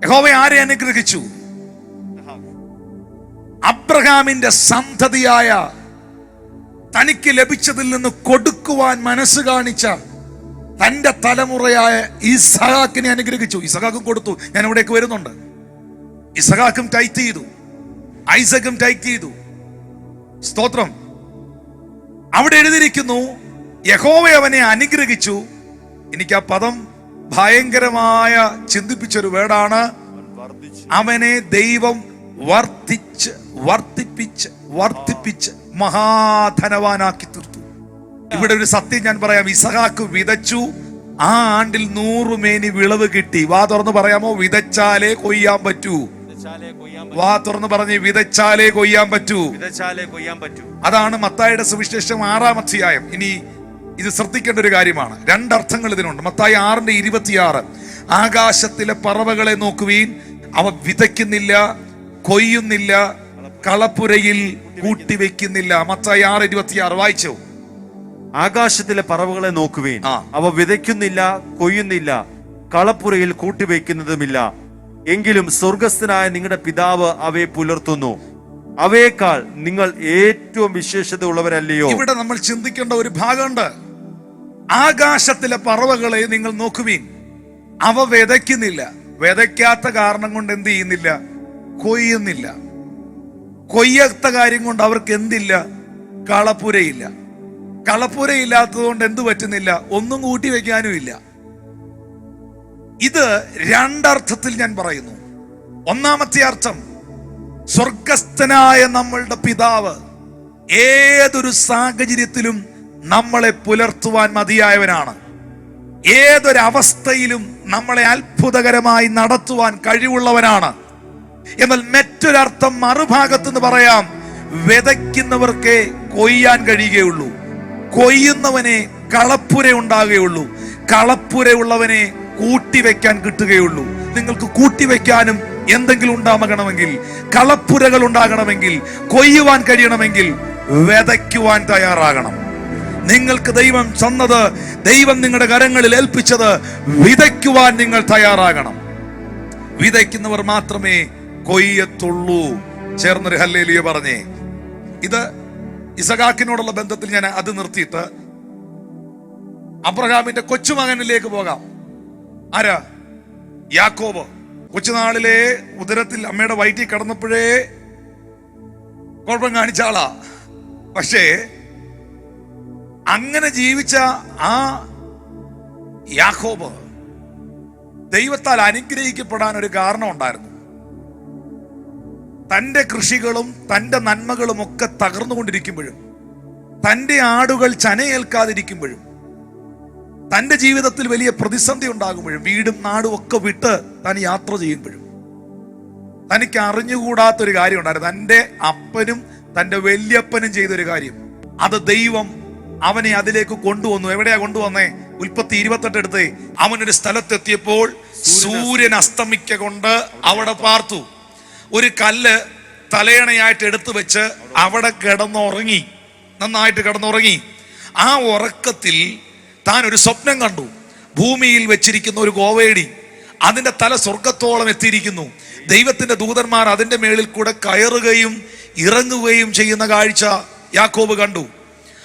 യഹോവ ആരെ അനുഗ്രഹിച്ചു? അബ്രഹാമിന്റെ സന്തതിയായ, തനിക്ക് ലഭിച്ചതിൽ നിന്ന് കൊടുക്കുവാൻ മനസ്സ് കാണിച്ച തന്റെ തലമുറയായ ഇസഹാക്കിനെ അനുഗ്രഹിച്ചു. ഇസഹാക്കും കൊടുത്തു. ഞാൻ ഇവിടേക്ക് വരുന്നുണ്ട്. ഇസഹാക്കും ടൈറ്റ് ചെയ്തു, ഐസക്കും ടൈറ്റ് ചെയ്തു. സ്തോത്രം. അവിടെ എഴുതിയിരിക്കുന്നു യഹോവ അവനെ അനുഗ്രഹിച്ചു. എനിക്ക് ആ പദം ഭയങ്കരമായ ചിന്തിപ്പിച്ചൊരു വേർഡാണ്. അവനെ ദൈവം വർദ്ധിപ്പിച്ച് മഹാധനവാനാക്കി തീർത്തു. ഇവിടെ ഒരു സത്യം ഞാൻ പറയാം. ഇസഹാക്ക് വിതച്ചു. ആ ആണ്ടിൽ 100 മേനി വിളവ് കിട്ടി. വാ തുറന്ന് പറയാമോ? വിതച്ചാലേ കൊയ്യാൻ പറ്റൂ. വാ തുറന്ന് പറഞ്ഞ് വിതച്ചാലേ കൊയ്യാൻ പറ്റൂ. അതാണ് മത്തായിയുടെ സുവിശേഷം 6-ാം അധ്യായം. ഇനി ഇത് ശ്രദ്ധിക്കേണ്ട ഒരു കാര്യമാണ്. 2 അർത്ഥങ്ങൾ ഇതിനുണ്ട്. മത്തായി 6:26. ആകാശത്തിലെ പറവകളെ നോക്കുവീൻ, അവ വിതയ്ക്കുന്നില്ല, കൊയ്യുന്നില്ല, കളപ്പുരയിൽ കൂട്ടിവെക്കുന്നില്ല. മത്തായി 6:26 വായിച്ചോ.
ആകാശത്തിലെ പറവകളെ നോക്കുവീൻ, അവ വിതയ്ക്കുന്നില്ല, കൊയ്യുന്നില്ല, കളപ്പുരയിൽ കൂട്ടിവെക്കുന്നതുമില്ല. എങ്കിലും സ്വർഗസ്ഥനായ നിങ്ങളുടെ പിതാവ് അവയെ പുലർത്തുന്നു. അവയേക്കാൾ നിങ്ങൾ ഏറ്റവും വിശേഷത ഉള്ളവരല്ലയോ?
ഇവിടെ നമ്മൾ ചിന്തിക്കേണ്ട ഒരു ഭാഗമുണ്ട്. ആകാശത്തിലെ പറവകളെ നിങ്ങൾ നോക്കുവീൻ, അവ വിതയ്ക്കുന്നില്ല. വിതയ്ക്കാത്ത കാരണം കൊണ്ട് എന്ത് ചെയ്യുന്നില്ല? കൊയ്യുന്നില്ല. കൊയ്യാത്ത കാര്യം കൊണ്ട് അവർക്ക് എന്തില്ല? കളപ്പുരയില്ല. കളപ്പുരയില്ലാത്തത് കൊണ്ട് എന്ത് പറ്റുന്നില്ല? ഒന്നും കൂട്ടി വെക്കാനും ഇല്ല. ഇത് രണ്ടർത്ഥത്തിൽ ഞാൻ പറയുന്നു. ഒന്നാമത്തെ അർത്ഥം, സ്വർഗസ്ഥനായ നമ്മളുടെ പിതാവ് ഏതൊരു സാഹചര്യത്തിലും നമ്മളെ പുലർത്തുവാൻ മതിയായവനാണ്. ഏതൊരവസ്ഥയിലും നമ്മളെ അത്ഭുതകരമായി നടത്തുവാൻ കഴിവുള്ളവനാണ്. എന്നാൽ മറ്റൊരർത്ഥം മറുഭാഗത്തുനിന്ന് പറയാം, വിതയ്ക്കുന്നവർക്കേ കൊയ്യാൻ കഴിയുകയുള്ളൂ, കൊയ്യുന്നവനെ കളപ്പുര ഉണ്ടാകുകയുള്ളൂ, കളപ്പുരയുള്ളവനെ കൂട്ടിവെക്കാൻ കിട്ടുകയുള്ളൂ. നിങ്ങൾക്ക് കൂട്ടിവെക്കാനും എന്തെങ്കിലും ഉണ്ടാകണമെങ്കിൽ, കളപ്പുരകൾ ഉണ്ടാകണമെങ്കിൽ, കൊയ്യുവാൻ കഴിയണമെങ്കിൽ വിതയ്ക്കുവാൻ തയ്യാറാകണം. നിങ്ങൾക്ക് ദൈവം തന്നത്, ദൈവം നിങ്ങളുടെ കരങ്ങളിൽ ഏൽപ്പിച്ചത് വിതയ്ക്കുവാൻ നിങ്ങൾ തയ്യാറാകണം. വിതയ്ക്കുന്നവർ മാത്രമേ കൊയ്യത്തുള്ളൂ. ചേർന്നൊരു ഹല്ലേലൂയ പറഞ്ഞേ. ഇത് ഇസഹാക്കിനോടുള്ള ബന്ധത്തിൽ ഞാൻ അത് നിർത്തിയിട്ട് അബ്രഹാമിന്റെ കൊച്ചുമകനിലേക്ക് പോകാം. ആരാ? യാക്കോബ്. കൊച്ചുനാളിലെ ഉദരത്തിൽ അമ്മയുടെ വയറ്റിൽ കിടന്നപ്പോഴേ കുഴപ്പം കാണിച്ച ആളാ. പക്ഷേ അങ്ങനെ ജീവിച്ച ആ യാക്കോബ് ദൈവത്താൽ അനുഗ്രഹിക്കപ്പെടാൻ ഒരു കാരണം ഉണ്ടായിരുന്നു. തന്റെ കൃഷികളും തന്റെ നന്മകളും ഒക്കെ തകർന്നുകൊണ്ടിരിക്കുമ്പോഴും, തന്റെ ആടുകൾ ചനയേൽക്കാതിരിക്കുമ്പോഴും, തന്റെ ജീവിതത്തിൽ വലിയ പ്രതിസന്ധി ഉണ്ടാകുമ്പോഴും, വീടും നാടും ഒക്കെ വിട്ട് താൻ യാത്ര ചെയ്യുമ്പോഴും തനിക്ക് അറിഞ്ഞുകൂടാത്തൊരു കാര്യം ഉണ്ടായിരുന്നു. തന്റെ അപ്പനും തന്റെ വല്യപ്പനും ചെയ്തൊരു കാര്യം. അത് ദൈവം അവനെ അതിലേക്ക് കൊണ്ടുവന്നു. എവിടെയാ കൊണ്ടുവന്നേ? ഉൽപ്പത്തി 28 എടുത്ത്. അവനൊരു സ്ഥലത്തെത്തിയപ്പോൾ സൂര്യൻ അസ്തമിക്കൊണ്ട് അവിടെ പാർത്തു. ഒരു കല്ല് തലയണയായിട്ട് എടുത്തു വെച്ച് അവിടെ കിടന്നുറങ്ങി, നന്നായിട്ട് കിടന്നുറങ്ങി. ആ ഉറക്കത്തിൽ താൻ ഒരു സ്വപ്നം കണ്ടു. ഭൂമിയിൽ വെച്ചിരിക്കുന്ന ഒരു ഗോവേടി, അതിന്റെ തല സ്വർഗത്തോളം എത്തിയിരിക്കുന്നു. ദൈവത്തിന്റെ ദൂതന്മാർ അതിന്റെ മേളിൽ കൂടെ കയറുകയും ഇറങ്ങുകയും ചെയ്യുന്ന കാഴ്ച യാക്കോബ് കണ്ടു.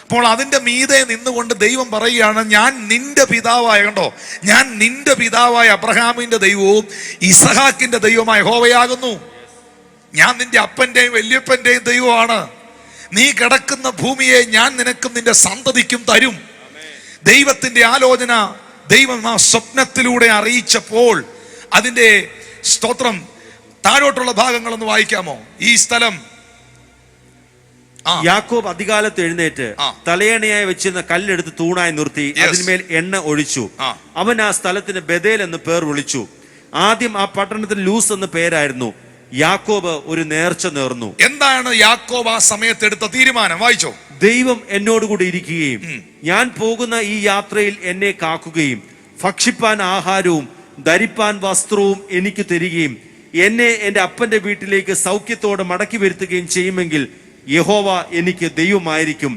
അപ്പോൾ അതിന്റെ മീതെ നിന്നുകൊണ്ട് ദൈവം പറയുകയാണ്, ഞാൻ നിന്റെ പിതാവായ, കണ്ടോ, ഞാൻ നിന്റെ പിതാവായ അബ്രഹാമിന്റെ ദൈവവും ഇസഹാക്കിന്റെ ദൈവമായ യഹോവയാകുന്നു. ഞാൻ നിന്റെ അപ്പന്റെയും വല്യപ്പന്റെയും ദൈവമാണ്. നീ കിടക്കുന്ന ഭൂമിയെ ഞാൻ നിനക്കും നിന്റെ സന്തതിക്കും തരും. ദൈവത്തിന്റെ ആലോചന ദൈവം ആ സ്വപ്നത്തിലൂടെ അറിയിച്ചപ്പോൾ അതിന്റെ സ്തോത്രം താഴോട്ടുള്ള ഭാഗങ്ങളൊന്ന് വായിക്കാമോ? ഈ സ്ഥലം,
യാക്കോബ് അധികാലത്ത് എഴുന്നേറ്റ് തലയണയായി വെച്ചിരുന്ന കല്ലെടുത്ത് തൂണായി നിർത്തി അതിന്മേൽ എണ്ണ ഒഴിച്ചു. അവൻ ആ സ്ഥലത്തിന് ബഥേൽ എന്ന് പേർ വിളിച്ചു. ആദ്യം ആ പട്ടണത്തിന് ലൂസ് എന്ന് പേരായിരുന്നു. യാക്കോബ് ഒരു നേർച്ച നേർന്നു.
എന്താണ് യാക്കോബ് ആ സമയത്ത് എടുത്ത തീരുമാനം? വായിച്ചോ.
ദൈവം എന്നോടുകൂടി ഇരിക്കുകയും ഞാൻ പോകുന്ന ഈ യാത്രയിൽ എന്നെ കാക്കുകയും ഭക്ഷിപ്പാൻ ആഹാരവും ധരിപ്പാൻ വസ്ത്രവും എനിക്ക് തരികയും എന്നെ എന്റെ അപ്പന്റെ വീട്ടിലേക്ക് സൗഖ്യത്തോടെ മടക്കി വരുത്തുകയും ചെയ്യുമെങ്കിൽ യഹോവ എനിക്ക് ദൈവമായിരിക്കും.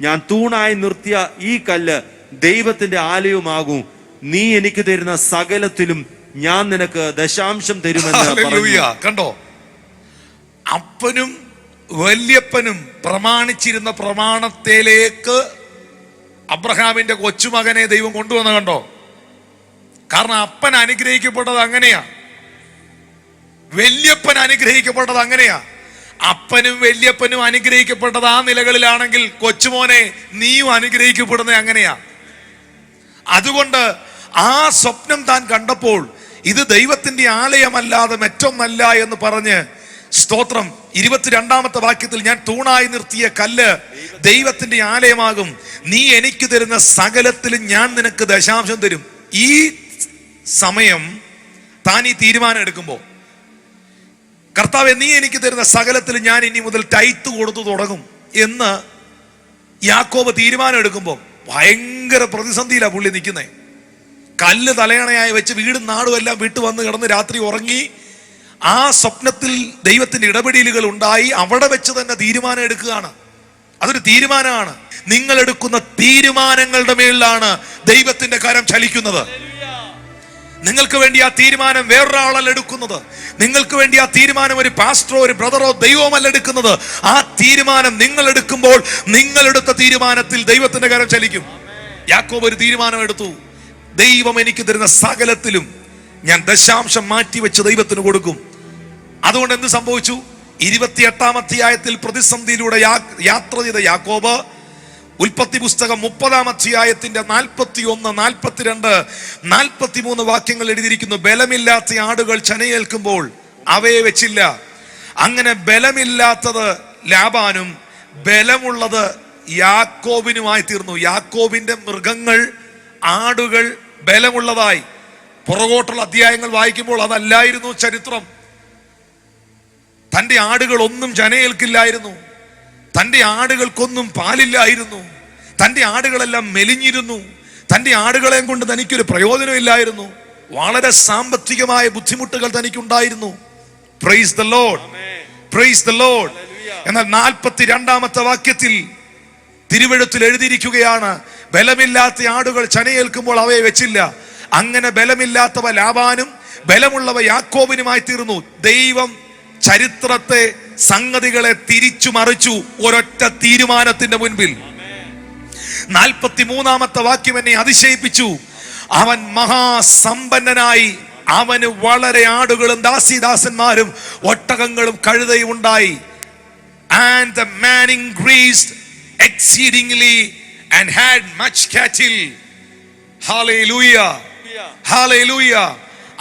ഞാൻ തൂണായി നിർത്തിയ ഈ കല്ല് ദൈവത്തിന്റെ ആലയമാകും. നീ എനിക്ക് തരുന്ന സകലത്തിലും ഞാൻ നിനക്ക് ദശാംശം തരുമെന്ന് പറഞ്ഞു.
കണ്ടോ, അപ്പനും വല്യപ്പനും പ്രമാണിച്ചിരുന്ന പ്രമാണത്തിലേക്ക് അബ്രഹാമിന്റെ കൊച്ചുമകനെ ദൈവം കൊണ്ടുവന്ന കണ്ടോ. കാരണം അപ്പൻ അനുഗ്രഹിക്കപ്പെട്ടത് അങ്ങനെയാ, വല്യപ്പൻ അനുഗ്രഹിക്കപ്പെട്ടത് അങ്ങനെയാ. അപ്പനും വല്യപ്പനും അനുഗ്രഹിക്കപ്പെട്ടത് ആ നിലകളിലാണെങ്കിൽ കൊച്ചുമോനെ നീയും അനുഗ്രഹിക്കപ്പെടുന്നത് അങ്ങനെയാ. അതുകൊണ്ട് ആ സ്വപ്നം താൻ കണ്ടപ്പോൾ ഇത് ദൈവത്തിന്റെ ആലയമല്ലാതെ മറ്റൊന്നല്ല എന്ന് പറഞ്ഞ്, സ്തോത്രം, 22-ാമത്തെ വാക്യത്തിൽ ഞാൻ തൂണായി നിർത്തിയ കല്ല് ദൈവത്തിന്റെ ആലയമാകും. നീ എനിക്ക് തരുന്ന സകലത്തിലും ഞാൻ നിനക്ക് ദശാംശം തരും. ഈ സമയം താൻ ഈ തീരുമാനം എടുക്കുമ്പോ, കർത്താവേ നീ എനിക്ക് തരുന്ന സകലത്തിൽ ഞാൻ ഇനി മുതൽ ടൈത്ത് കൊടുത്തു തുടങ്ങും എന്ന് യാക്കോബ് തീരുമാനം എടുക്കുമ്പോൾ ഭയങ്കര പ്രതിസന്ധിയിലാണ് പുള്ളി നിൽക്കുന്നത്. കല്ല് തലയണയായി വെച്ച് വീടും നാടും എല്ലാം വിട്ടു വന്ന് കിടന്ന് രാത്രി ഉറങ്ങി. ആ സ്വപ്നത്തിൽ ദൈവത്തിന്റെ ഇടപെടലുകൾ ഉണ്ടായി. അവിടെ വെച്ച് തന്നെ തീരുമാനം എടുക്കുകയാണ്. അതൊരു തീരുമാനമാണ്. നിങ്ങൾ എടുക്കുന്ന തീരുമാനങ്ങളുടെ മേളിലാണ് ദൈവത്തിന്റെ കരം ചലിക്കുന്നത്. നിങ്ങൾക്ക് വേണ്ടി ആ തീരുമാനം വേറൊരാളല്ല എടുക്കുന്നത്. നിങ്ങൾക്ക് വേണ്ടി ആ തീരുമാനം ഒരു പാസ്റ്ററോ ഒരു ബ്രദറോ ദൈവമല്ല എടുക്കുന്നത്. ആ തീരുമാനം നിങ്ങൾ എടുക്കുമ്പോൾ നിങ്ങളെടുത്ത തീരുമാനത്തിൽ ദൈവത്തിന്റെ കരം ചലിക്കും. യാക്കോബ് ഒരു തീരുമാനം എടുത്തു. ദൈവം എനിക്ക് തരുന്ന സകലത്തിലും ഞാൻ ദശാംശം മാറ്റിവെച്ച് ദൈവത്തിന് കൊടുക്കും. അതുകൊണ്ട് എന്ത് സംഭവിച്ചു? 28-ാം അധ്യായത്തിൽ പ്രതിസന്ധിയിലൂടെ യാത്ര ചെയ്ത യാക്കോബ് ഉൽപ്പത്തി പുസ്തകം 30-ാം അധ്യായത്തിന്റെ 41, 42, 43 വാക്യങ്ങൾ എഴുതിയിരിക്കുന്നു. ബലമില്ലാത്ത ആടുകൾ ചനയേൽക്കുമ്പോൾ അവയെ വെച്ചില്ല. അങ്ങനെ ബലമില്ലാത്തത് ലാബാനും ബലമുള്ളത് യാക്കോബിനുമായി തീർന്നു. യാക്കോബിന്റെ മൃഗങ്ങൾ, ആടുകൾ ബലമുള്ളതായി. പുറകോട്ടുള്ള അധ്യായങ്ങൾ വായിക്കുമ്പോൾ അതല്ലായിരുന്നു ചരിത്രം. തന്റെ ആടുകൾ ഒന്നും ചനയേൽക്കില്ലായിരുന്നു. തന്റെ ആടുകൾക്കൊന്നും പാലില്ലായിരുന്നു. തന്റെ ആടുകളെല്ലാം മെലിഞ്ഞിരുന്നു. തന്റെ ആടുകളെയും കൊണ്ട് തനിക്കൊരു പ്രയോജനമില്ലായിരുന്നു. വളരെ സാമ്പത്തികമായ ബുദ്ധിമുട്ടുകൾ തനിക്കുണ്ടായിരുന്നു. Praise the lord, praise the lord. എന്നാൽ 42-ാമത്തെ വാക്യത്തിൽ തിരുവെഴുത്തിൽ എഴുതിയിരിക്കുകയാണ്, ബലമില്ലാത്ത ആടുകൾ ചനയേൽക്കുമ്പോൾ അവയെ വെച്ചില്ല. അങ്ങനെ ബലമില്ലാത്തവ ലാബാനും ബലമുള്ളവ യാക്കോബിനുമായി തീർന്നു. ദൈവം ചരിത്രത്തെ, സംഗതികളെ തിരിച്ചു മറിച്ചു ഒരൊറ്റ തീരുമാനത്തിന്റെ മുൻപിൽ. 43-ാമത്തെ വാക്യം എന്നെ അതിശയിപ്പിച്ചു. അവൻ മഹാസമ്പന്നനായി, അവന് വളരെ ആടുകളും ദാസീദാസന്മാരും ഒട്ടകങ്ങളും കഴുതയും ഉണ്ടായി. And the man increased exceedingly and had much cattle. Hallelujah, hallelujah.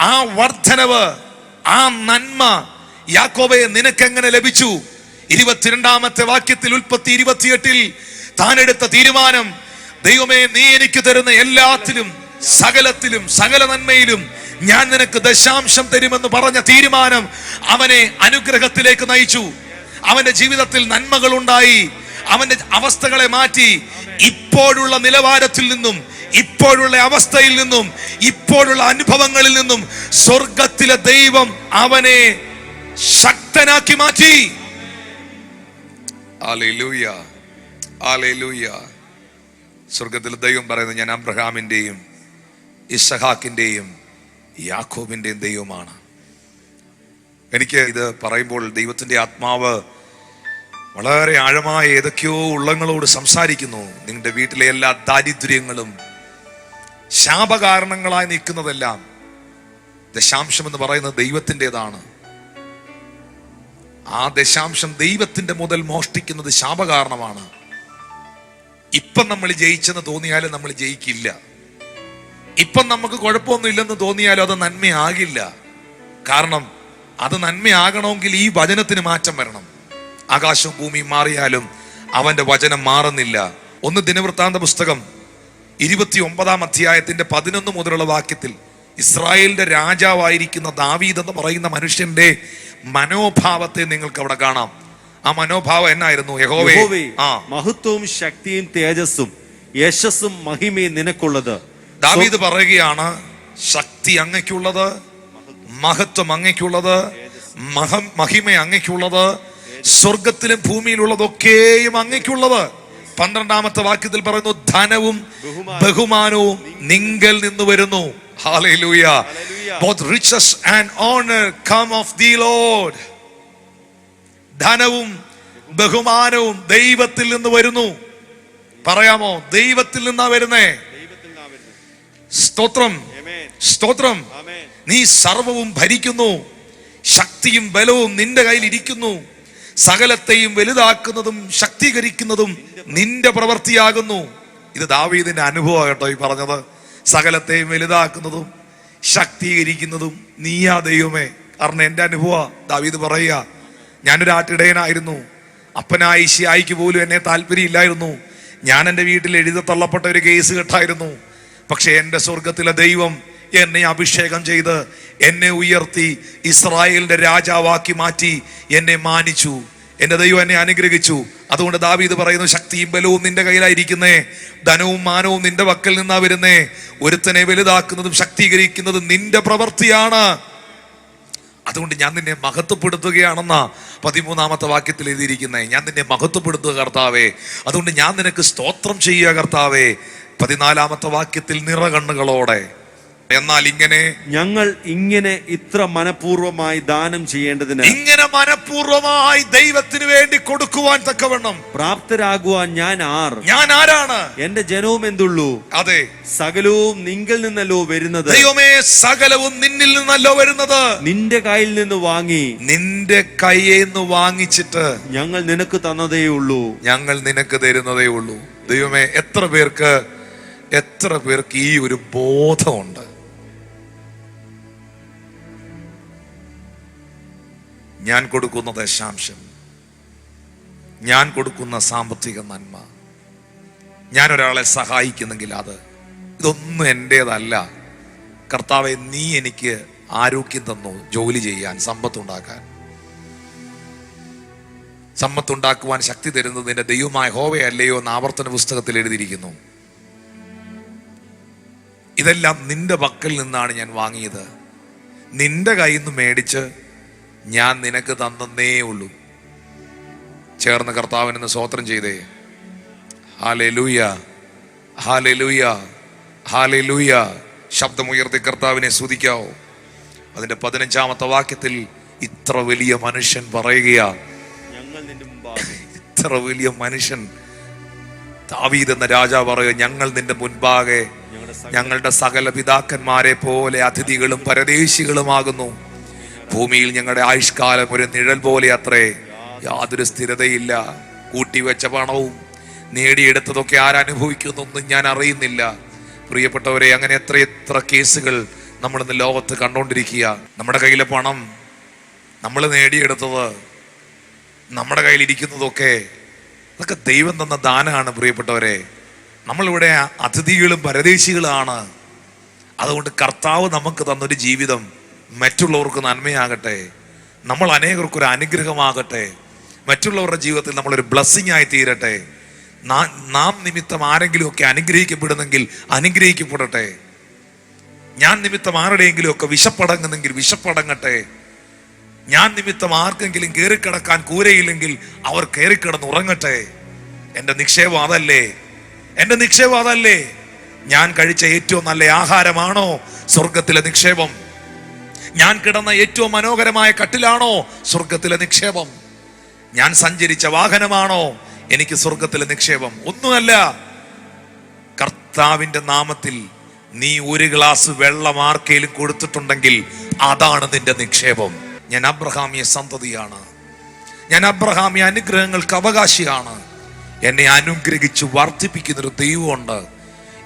ആ വർദ്ധനവ്, ആ നന്മ യാക്കോബേ നിനക്കെങ്ങനെ ലഭിച്ചു? 22-ാമത്തെ വാക്യത്തിൽ ഉൽപ്പത്തി 28-ൽ താൻ എടുത്ത തീരുമാനം, ദൈവമേ നീ എനിക്ക് തരുന്ന എല്ലാത്തിലും സകലത്തിലും സകല നന്മയിലും ഞാൻ നിനക്ക് ദശാംശം തരുമെന്ന് പറഞ്ഞ തീരുമാനം അവനെ അനുഗ്രഹത്തിലേക്ക് നയിച്ചു. അവന്റെ ജീവിതത്തിൽ നന്മകൾ ഉണ്ടായി. അവന്റെ അവസ്ഥകളെ മാറ്റി. ഇപ്പോഴുള്ള നിലവാരത്തിൽ നിന്നും, ഇപ്പോഴുള്ള അവസ്ഥയിൽ നിന്നും, ഇപ്പോഴുള്ള അനുഭവങ്ങളിൽ നിന്നും സ്വർഗത്തിലെ ദൈവം അവനെ ശക്തനാക്കി മാറ്റി. Hallelujah, hallelujah. സ്വർഗത്തിലെ ദൈവം പറയുന്നത്, ഞാൻ അബ്രഹാമിന്റെയും ഇസ്ഹാക്കിന്റെയും യാക്കോബിന്റെയും ദൈവമാണ്. എനിക്ക് ഇത് പറയുമ്പോൾ ദൈവത്തിന്റെ ആത്മാവ് വളരെ ആഴമായ ഏതൊക്കെയോ ഉള്ളങ്ങളോട് സംസാരിക്കുന്നു. നിങ്ങളുടെ വീട്ടിലെ എല്ലാ ദാരിദ്ര്യങ്ങളും, ശാപകാരണങ്ങളായി നിൽക്കുന്നതെല്ലാം, ദശാംശം എന്ന് പറയുന്നത് ദൈവത്തിൻ്റെതാണ്. ആ ദശാംശം ദൈവത്തിന്റെ മുതൽ മോഷ്ടിക്കുന്നത് ശാപകാരണമാണ്. ഇപ്പം നമ്മൾ ജയിച്ചെന്ന് തോന്നിയാലും നമ്മൾ ജയിക്കില്ല. ഇപ്പം നമുക്ക് കുഴപ്പമൊന്നുമില്ലെന്ന് തോന്നിയാലും അത് നന്മയാകില്ല. കാരണം അത് നന്മയാകണമെങ്കിൽ ഈ വചനത്തിന് മാറ്റം വരണം. ആകാശവും ഭൂമിയും മാറിയാലും അവന്റെ വചനം മാറുന്നില്ല. 1 ദിനവൃത്താന്ത പുസ്തകം 29-ാം അധ്യായത്തിന്റെ 11 മുതലുള്ള വാക്യത്തിൽ ഇസ്രായേലിന്റെ രാജാവായിരിക്കുന്ന ദാവീദ് എന്ന് പറയുന്ന മനുഷ്യന്റെ മനോഭാവത്തെ നിങ്ങൾക്ക് അവിടെ കാണാം. ആ മനോഭാവം എന്നായിരുന്നു? യഹോവേ,
മഹത്വവും ശക്തിയും തേജസ്സും യശസ്സും മഹിമയും നിനക്കുള്ളത്.
ദാവീദ് പറയുകയാണ്, ശക്തി അങ്ങയ്ക്കുള്ളത്, മഹത്വം അങ്ങയ്ക്കുള്ളത്, മഹിമ അങ്ങയ്ക്കുള്ളത്, സ്വർഗത്തിലും ഭൂമിയിലുള്ളതൊക്കെയും അങ്ങയ്ക്കുള്ളത്. 12-ാമത്തെ വാക്യത്തിൽ പറയുന്നു, ധനവും ബഹുമാനവും നിങ്കൽ നിന്ന് വരുന്നു. Hallelujah. Both riches and honor come of thee, Lord. ധനവും ബഹുമാനവും ദൈവത്തിൽ നിന്ന് വരുന്നു. പറയാമോ? ദൈവത്തിൽ നിന്നാ വരുന്നേ. സ്തോത്രം, സ്തോത്രം. നീ സർവവും ഭരിക്കുന്നു. ശക്തിയും ബലവും നിന്റെ കയ്യിൽ ഇരിക്കുന്നു. സകലത്തെയും വലുതാക്കുന്നതും ശക്തീകരിക്കുന്നതും നിന്റെ പ്രവൃത്തിയാകുന്നു. ഇത് ദാവീദിന്റെ അനുഭവം കേട്ടോ ഈ പറഞ്ഞത്. സകലത്തെയും വലുതാക്കുന്നതും ശക്തീകരിക്കുന്നതും നീയാ ദൈവമേ. കാരണം എൻ്റെ അനുഭവ. ദാവീദ് പറയുക, ഞാനൊരു ആട്ടിടയനായിരുന്നു. അപ്പനായ ഇശ്ശായിക്ക് പോലും എന്നെ താല്പര്യമില്ലായിരുന്നു. ഞാൻ എൻ്റെ വീട്ടിൽ എഴുതി തള്ളപ്പെട്ട ഒരു കേസ് കെട്ടായിരുന്നു. പക്ഷെ എൻ്റെ സ്വർഗത്തിലെ ദൈവം എന്നെ അഭിഷേകം ചെയ്ത് എന്നെ ഉയർത്തി ഇസ്രായേലിന്റെ രാജാവാക്കി മാറ്റി എന്നെ മാനിച്ചു. എന്റെ ദൈവം എന്നെ അനുഗ്രഹിച്ചു. അതുകൊണ്ട് ദാവീദ് പറയുന്നു, ശക്തിയും ബലവും നിന്റെ കയ്യിലായിരിക്കുന്നേ, ധനവും മാനവും നിന്റെ പക്കൽ നിന്നാ വരുന്നേ. ഒരുത്തനെ വലുതാക്കുന്നതും ശക്തീകരിക്കുന്നതും നിന്റെ പ്രവൃത്തിയാണ്. അതുകൊണ്ട് ഞാൻ നിന്നെ മഹത്വപ്പെടുത്തുകയാണെന്നാ 13-ാമത്തെ വാക്യത്തിൽ എഴുതിയിരിക്കുന്നേ. ഞാൻ നിന്നെ മഹത്വപ്പെടുത്തുക കർത്താവേ. അതുകൊണ്ട് ഞാൻ നിനക്ക് സ്തോത്രം ചെയ്യുക കർത്താവേ. 14-ാമത്തെ വാക്യത്തിൽ നിറകണ്ണുകളോടെ എന്നാൽ
ഞങ്ങൾ ഇങ്ങനെ ഇത്ര മനഃപൂർവ്വമായി ദാനം ചെയ്യേണ്ടതിന്,
ഇങ്ങനെ മനഃപൂർവ്വമായി ദൈവത്തിന് വേണ്ടി കൊടുക്കുവാൻ തക്കവണ്ണം
പ്രാപ്തരാകുവാൻ ഞാൻ
ആരാണ്?
എന്റെ ജനവും എന്തുള്ളൂ?
അതെ,
സകലവും നിങ്കിൽ നിന്നല്ലോ വരുന്നത്.
ദൈവമേ, സകലവും നിന്നിൽ നിന്നല്ലോ വരുന്നത്.
നിന്റെ കയ്യിൽ നിന്ന് വാങ്ങി,
നിന്റെ കയ്യിൽ നിന്ന് വാങ്ങിച്ചിട്ട്
ഞങ്ങൾ നിനക്ക് തന്നതേ ഉള്ളൂ,
ഞങ്ങൾ നിനക്ക് തരുന്നതേ ഉള്ളൂ. ദൈവമേ, എത്ര പേർക്ക് ഈ ഒരു ബോധമുണ്ട്? ഞാൻ കൊടുക്കുന്ന ദശാംശം, ഞാൻ കൊടുക്കുന്ന സാമ്പത്തിക നന്മ, ഞാൻ ഒരാളെ സഹായിക്കുന്നെങ്കിൽ ഇതൊന്നും എൻ്റേതല്ല. കർത്താവെ, നീ എനിക്ക് ആരോഗ്യം തന്നു ജോലി ചെയ്യാൻ, സമ്പത്തുണ്ടാക്കാൻ. സമ്പത്തുണ്ടാക്കുവാൻ ശക്തി തരുന്നത് നിന്റെ ദൈവമായ യഹോവയല്ലയോ എന്ന് ആവർത്തന പുസ്തകത്തിൽ എഴുതിയിരിക്കുന്നു. ഇതെല്ലാം നിന്റെ പക്കൽ നിന്നാണ് ഞാൻ വാങ്ങിയത്. നിന്റെ കയ്യിൽ നിന്ന് മേടിച്ച് ഞാൻ നിനക്ക് തന്നേ ഉള്ളൂ. ചേർന്ന് കർത്താവിന് സ്തോത്രം ചെയ്തേ. Hallelujah, hallelujah, hallelujah. ശബ്ദമുയർത്തി കർത്താവിനെ സ്തുതിക്കാവോ? അതിന്റെ 15-ാമത്തെ വാക്യത്തിൽ ഇത്ര വലിയ മനുഷ്യൻ പറയുകയാ, ഇത്ര വലിയ മനുഷ്യൻ ദാവീദ് എന്ന രാജാവ് പറയുക, ഞങ്ങൾ നിന്റെ മുൻപാകെ ഞങ്ങളുടെ സകല പിതാക്കന്മാരെ പോലെ അതിഥികളും പരദേശികളുമാകുന്നു. ഭൂമിയിൽ ഞങ്ങളുടെ ആയുഷ്കാലം ഒരു നിഴൽ പോലെ അത്രേ, യാതൊരു സ്ഥിരതയില്ല. കൂട്ടിവെച്ച പണവും നേടിയെടുത്തതൊക്കെ ആരനുഭവിക്കുന്നൊന്നും ഞാൻ അറിയുന്നില്ല. പ്രിയപ്പെട്ടവരെ, അങ്ങനെ എത്ര കേസുകൾ നമ്മൾ ഇന്ന് ലോകത്ത് കണ്ടുകൊണ്ടിരിക്കുക. നമ്മുടെ കയ്യിലെ പണം, നമ്മൾ നേടിയെടുത്തത്, നമ്മുടെ കയ്യിലിരിക്കുന്നതൊക്കെ അതൊക്കെ ദൈവം തന്ന ദാനമാണ്. പ്രിയപ്പെട്ടവരെ, നമ്മളിവിടെ അതിഥികളും പരദേശികളാണ്. അതുകൊണ്ട് കർത്താവ് നമുക്ക് തന്നൊരു ജീവിതം മറ്റുള്ളവർക്ക് നന്മയാകട്ടെ, നമ്മൾ അനേകർക്കൊരു അനുഗ്രഹമാകട്ടെ, മറ്റുള്ളവരുടെ ജീവിതത്തിൽ നമ്മളൊരു ബ്ലെസ്സിങ് ആയി തീരട്ടെ. നാം നിമിത്തം ആരെങ്കിലുമൊക്കെ അനുഗ്രഹിക്കപ്പെടുന്നെങ്കിൽ അനുഗ്രഹിക്കപ്പെടട്ടെ. ഞാൻ നിമിത്തം ആരുടെയെങ്കിലും ഒക്കെ വിശപ്പടങ്ങുന്നെങ്കിൽ വിശപ്പടങ്ങട്ടെ. ഞാൻ നിമിത്തം ആർക്കെങ്കിലും കയറിക്കിടക്കാൻ കൂരയില്ലെങ്കിൽ അവർ കയറിക്കിടന്ന് ഉറങ്ങട്ടെ. എൻ്റെ നിക്ഷേപം അതല്ലേ? എൻ്റെ നിക്ഷേപം അതല്ലേ? ഞാൻ കഴിച്ച ഏറ്റവും നല്ല ആഹാരമാണോ സ്വർഗത്തിലെ നിക്ഷേപം? ഞാൻ കിടന്ന ഏറ്റവും മനോഹരമായ കട്ടിലാണോ സ്വർഗത്തിലെ നിക്ഷേപം? ഞാൻ സഞ്ചരിച്ച വാഹനമാണോ എനിക്ക് സ്വർഗത്തിലെ നിക്ഷേപം? ഒന്നുമല്ല. കർത്താവിന്റെ നാമത്തിൽ നീ ഒരു ഗ്ലാസ് വെള്ളം ആർക്കേലും കൊടുത്തിട്ടുണ്ടെങ്കിൽ അതാണ് നിന്റെ നിക്ഷേപം. ഞാൻ അബ്രഹാമിയ സന്തതിയാണ്. ഞാൻ അബ്രഹാമിയ അനുഗ്രഹങ്ങൾക്ക് അവകാശിയാണ്. എന്നെ അനുഗ്രഹിച്ച് വർദ്ധിപ്പിക്കുന്നൊരു ദൈവമുണ്ട്.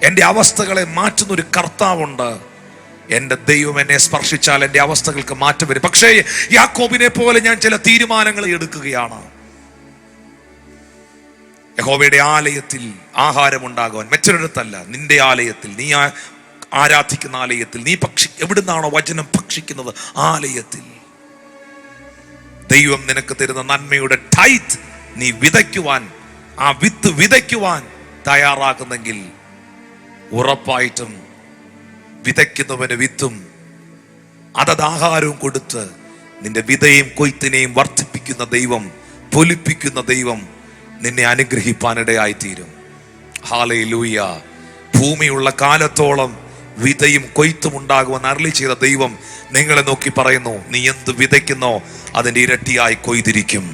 എൻ്റെ അവസ്ഥകളെ മാറ്റുന്നൊരു കർത്താവുണ്ട്. എൻ്റെ ദൈവം എന്നെ സ്പർശിച്ചാൽ എൻ്റെ അവസ്ഥകൾക്ക് മാറ്റം വരും. പക്ഷേ യാക്കോബിനെ പോലെ ഞാൻ ചില തീരുമാനങ്ങൾ എടുക്കുകയാണ്. യഹോവയുടെ ആലയത്തിൽ ആഹാരമുണ്ടാകുവാൻ, മറ്റൊരിടത്തല്ല, നിന്റെ ആലയത്തിൽ, നീ ആരാധിക്കുന്ന ആലയത്തിൽ, നീ എവിടുന്നാണോ വചനം ഭക്ഷിക്കുന്നത് ആലയത്തിൽ ദൈവം നിനക്ക് തരുന്ന നന്മയുടെ ടൈറ്റ് നീ വിതയ്ക്കുവാൻ, ആ വിത്ത് വിതയ്ക്കുവാൻ തയ്യാറാകുന്നെങ്കിൽ ഉറപ്പായിട്ടും വിതയ്ക്കുന്നവന് വിത്തും ആഹാരവും കൊടുത്ത് നിന്റെ വിതയും കൊയ്ത്തിനെയും വർദ്ധിപ്പിക്കുന്ന ദൈവം, പൊലിപ്പിക്കുന്ന ദൈവം നിന്നെ അനുഗ്രഹിപ്പാനിടയായിത്തീരും. ഹല്ലേലൂയ. ഭൂമിയുള്ള കാലത്തോളം വിതയും കൊയ്ത്തും ഉണ്ടാകുമെന്ന് അരുളി ചെയ്ത ദൈവം നിങ്ങളെ നോക്കി പറയുന്നു, നീ എന്ത് വിതയ്ക്കുന്നോ അതിൻ്റെ ഇരട്ടിയായി കൊയ്തിരിക്കും.